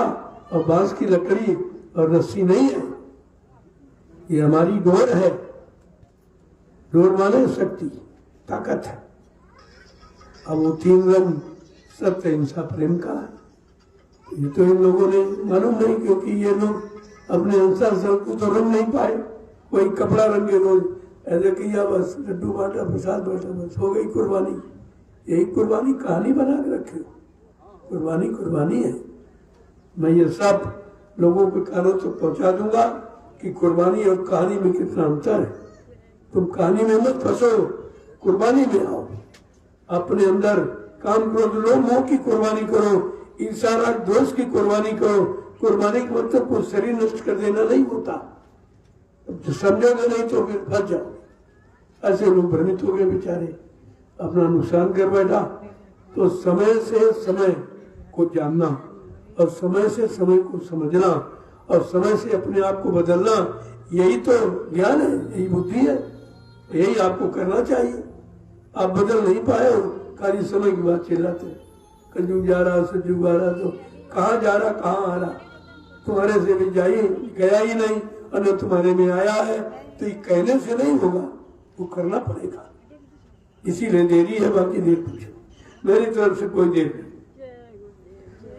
A: और बांस की लकड़ी और रस्सी नहीं है, ये हमारी डोर है। डोर माने शक्ति, ताकत है। अब वो 3 रंग सत्य हिंसा प्रेम का है। ये तो इन लोगों ने मालूम नहीं, क्योंकि ये लोग अपने अनुसार सबको तो रंग नहीं पाए। कोई कपड़ा रंगे रोज ऐसे किया, बस लड्डू बांटा, प्रसाद बांटा, बस हो गई कुर्बानी। यही कुर्बानी कहानी बना के रखे हो। कुर्बानी कुर्बानी है। मैं ये सब लोगों के कानों तक पहुंचा दूंगा कि कुर्बानी और कहानी में कितना अंतर है। तुम कहानी में मत फंसो, कुर्बानी में आओ। अपने अंदर काम क्रोध लो, मोह की कुर्बानी करो, ईर्ष्या राग द्वेष की कुर्बानी करो। कुर्बानी का मतलब कोई शरीर नष्ट कर देना नहीं होता। जो समझोगे नहीं तो फिर फंस जाओगे। ऐसे लोग भ्रमित हो गए बेचारे, अपना नुकसान कर बैठा। तो समय से समय को जानना और समय से समय को समझना और समय से अपने आप को बदलना, यही तो ज्ञान है, यही बुद्धि है, यही आपको करना चाहिए। आप बदल नहीं पाए हो, खाली समय की बात चिल्लाते हैं, कलयुग जा रहा, सतयुग आ रहा, तो कहाँ जा रहा, कहाँ आ रहा? तुम्हारे से भी गया ही नहीं, और न तुम्हारे में आया है, तो ये कहने से नहीं होगा, वो करना पड़ेगा। इसीलिए देरी है, बाकी देर पूछो। मेरी तरफ से कोई देर नहीं,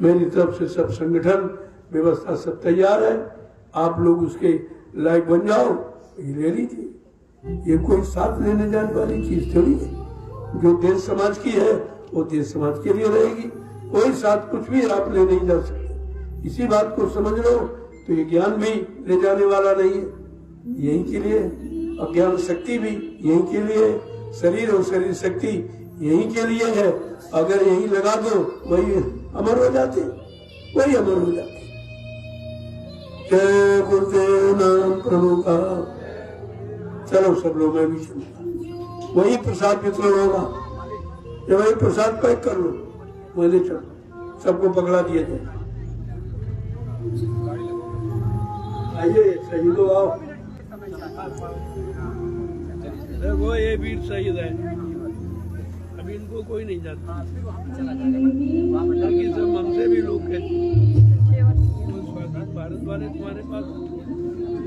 A: मेरी तरफ से सब संगठन व्यवस्था सब तैयार है। आप लोग उसके लायक बन जाओ, ये ले लीजिए। ये कोई साथ लेने जाने वाली चीज थोड़ी है। जो देश समाज की है वो देश समाज के लिए रहेगी, कोई साथ कुछ भी आप ले नहीं जा सकते। इसी बात को समझ लो, तो ये ज्ञान भी ले जाने वाला नहीं है, यही के लिए, और ज्ञान शक्ति भी यही के लिए, शरीर और शरीर शक्ति यही के लिए है। अगर यही लगा दो, वही अमर हो जाते, वही अमर हो जाते। जय गुरुदेव नाम प्रभु का। चलो सब लोग, मैं भी चलूंगा, वही प्रसाद वितरण होगा, जब वही प्रसाद पैक कर लो, वही चलो, सबको पकड़ा दिया जाए। आइए सही लोग आओ।
D: वो ये वीर शहीद है, अभी इनको कोई नहीं जानता, बाकी सब हमसे भी लोग कहते स्वाधीन भारत वाले तुम्हारे पास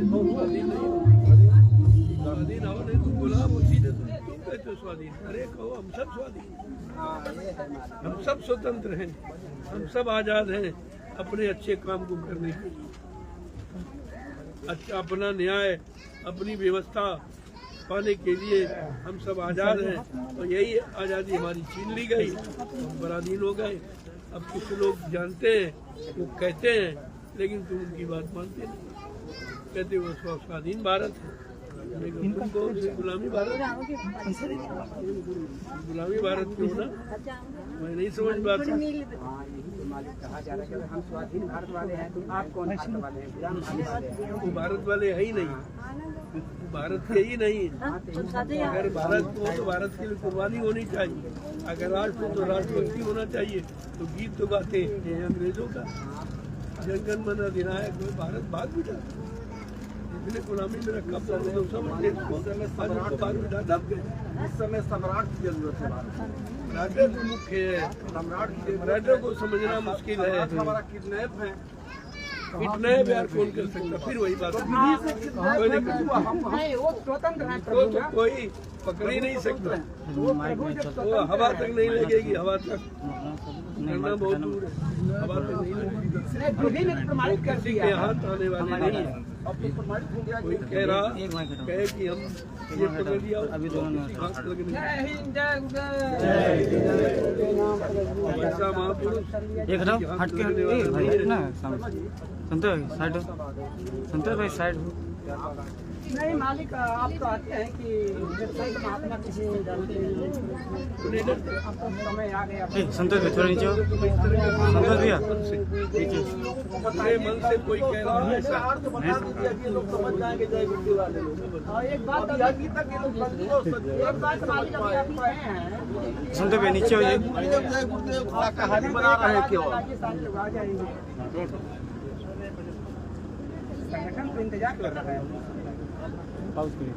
D: स्वाधीन नहीं, स्वाधीन हो नहीं तो गुलाम हो, सीधे तुम कहते हो स्वाधीन। अरे कहो हम सब स्वाधीन, हम सब स्वतंत्र हैं, हम सब आजाद हैं अपने अच्छे काम को करने के लिए। अच्छा अपना न्याय, अपनी व्यवस्था पाने के लिए हम सब आज़ाद हैं, और यही आज़ादी हमारी छीन ली गई, हम पराधीन हो गए। अब कुछ लोग जानते हैं, वो कहते हैं, लेकिन तुम उनकी बात मानते नहीं, कहते वो स्वाधीन भारत है, तुमको गुलामी भारत, गुलामी भारत क्यों ना, मैं नहीं समझ पाता।
E: कहा जा रहा है कि हम स्वाधीन भारत वाले हैं, तो आप कौन भारत वाले हैं? गुलाम वाले हैं।
D: वो भारत वाले है ही नहीं, भारत के ही नहीं। अगर भारत को तो भारत के लिए कुर्बानी होनी चाहिए, अगर राष्ट्र हो तो राष्ट्रभक्ति होना चाहिए। तो गीत तो गाते हैं अंग्रेजों का, जनगण मन अधिनायक, भारत भाग भी जाता, इसलिए गुलामी में रखा,
E: इस समय सम्राट की जरूरत है।
D: मराठे तो मुख्य है, मराठे को समझना मुश्किल है।
E: हमारा किडनैप है,
D: इतना प्यार कौन कर सकता, फिर वही बात, कोई नहीं कर सकता,
E: वो स्वतंत्र है,
D: तो कोई पकड़ ही नहीं सकता, वो हवा तक नहीं लगेगी, हवा तक करना बहुत दूर है, हवा तक नहीं लगेगी, वो किसी के हाथ आने वाले नहीं है। कोई कह रहा कहे कि हम ये पकड़ लिया, अभी हाथ लगने ऐसा महापुरुष
F: हट के भाई ना संतोष साइड हो, संतोष भाई साइड हो।
E: नहीं मालिक, आप तो आते हैं कि महात्मा किसी समय आ गया।
F: संतोष भाई थोड़ा नीचे हो, संतोष भैया नीचे।
D: अपने मन से कोई कह रहा है ऐसा,
E: लोग समझ जाएंगे जय गुरुदेव वाले लोग। एक बात मालिक अभी हैं,
F: संतोष भाई नीचे हो जाइए।
E: जय गुरुदेव का कहानी बना रहे हैं क्यों? संगठन तो इंतजार कर रहा है।
F: पाउस करिए,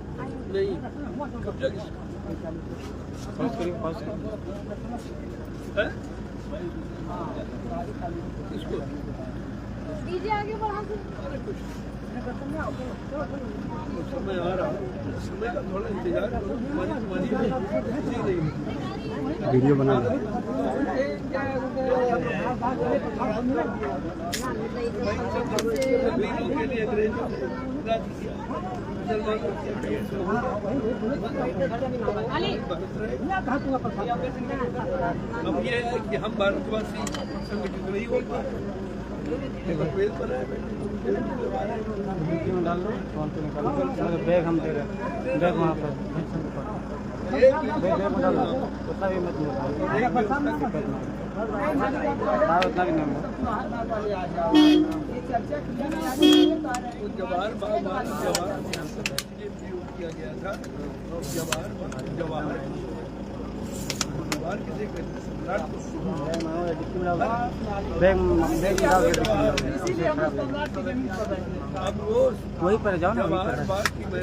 D: नहीं कब्जा
F: पाउस करिए, पाउस
D: है इसको
G: दीजिए आगे बढ़ा के।
D: समय आ रहा, समय का थोड़ा इंतजार करो, तुम्हारी
F: वीडियो बना
D: के लिए अंग्रेजों अब ये है कि हम भारतवासी संगठित नहीं हो पाए,
F: डाल दो, फोन पे निकालो, बैग हम दे रहे हैं, बैग वहाँ पर बैग डाल दो, उतना भी मत उतना भी नहीं।
D: जवाहर बाग किया गया था, जवाहर बाहर किसे कहते हैं? सम्राट को।
F: बैग बैग डाल के
D: अब वो
F: वहीं पर जाओ ना,
D: जब
F: वहीं पर।
D: बात की मैं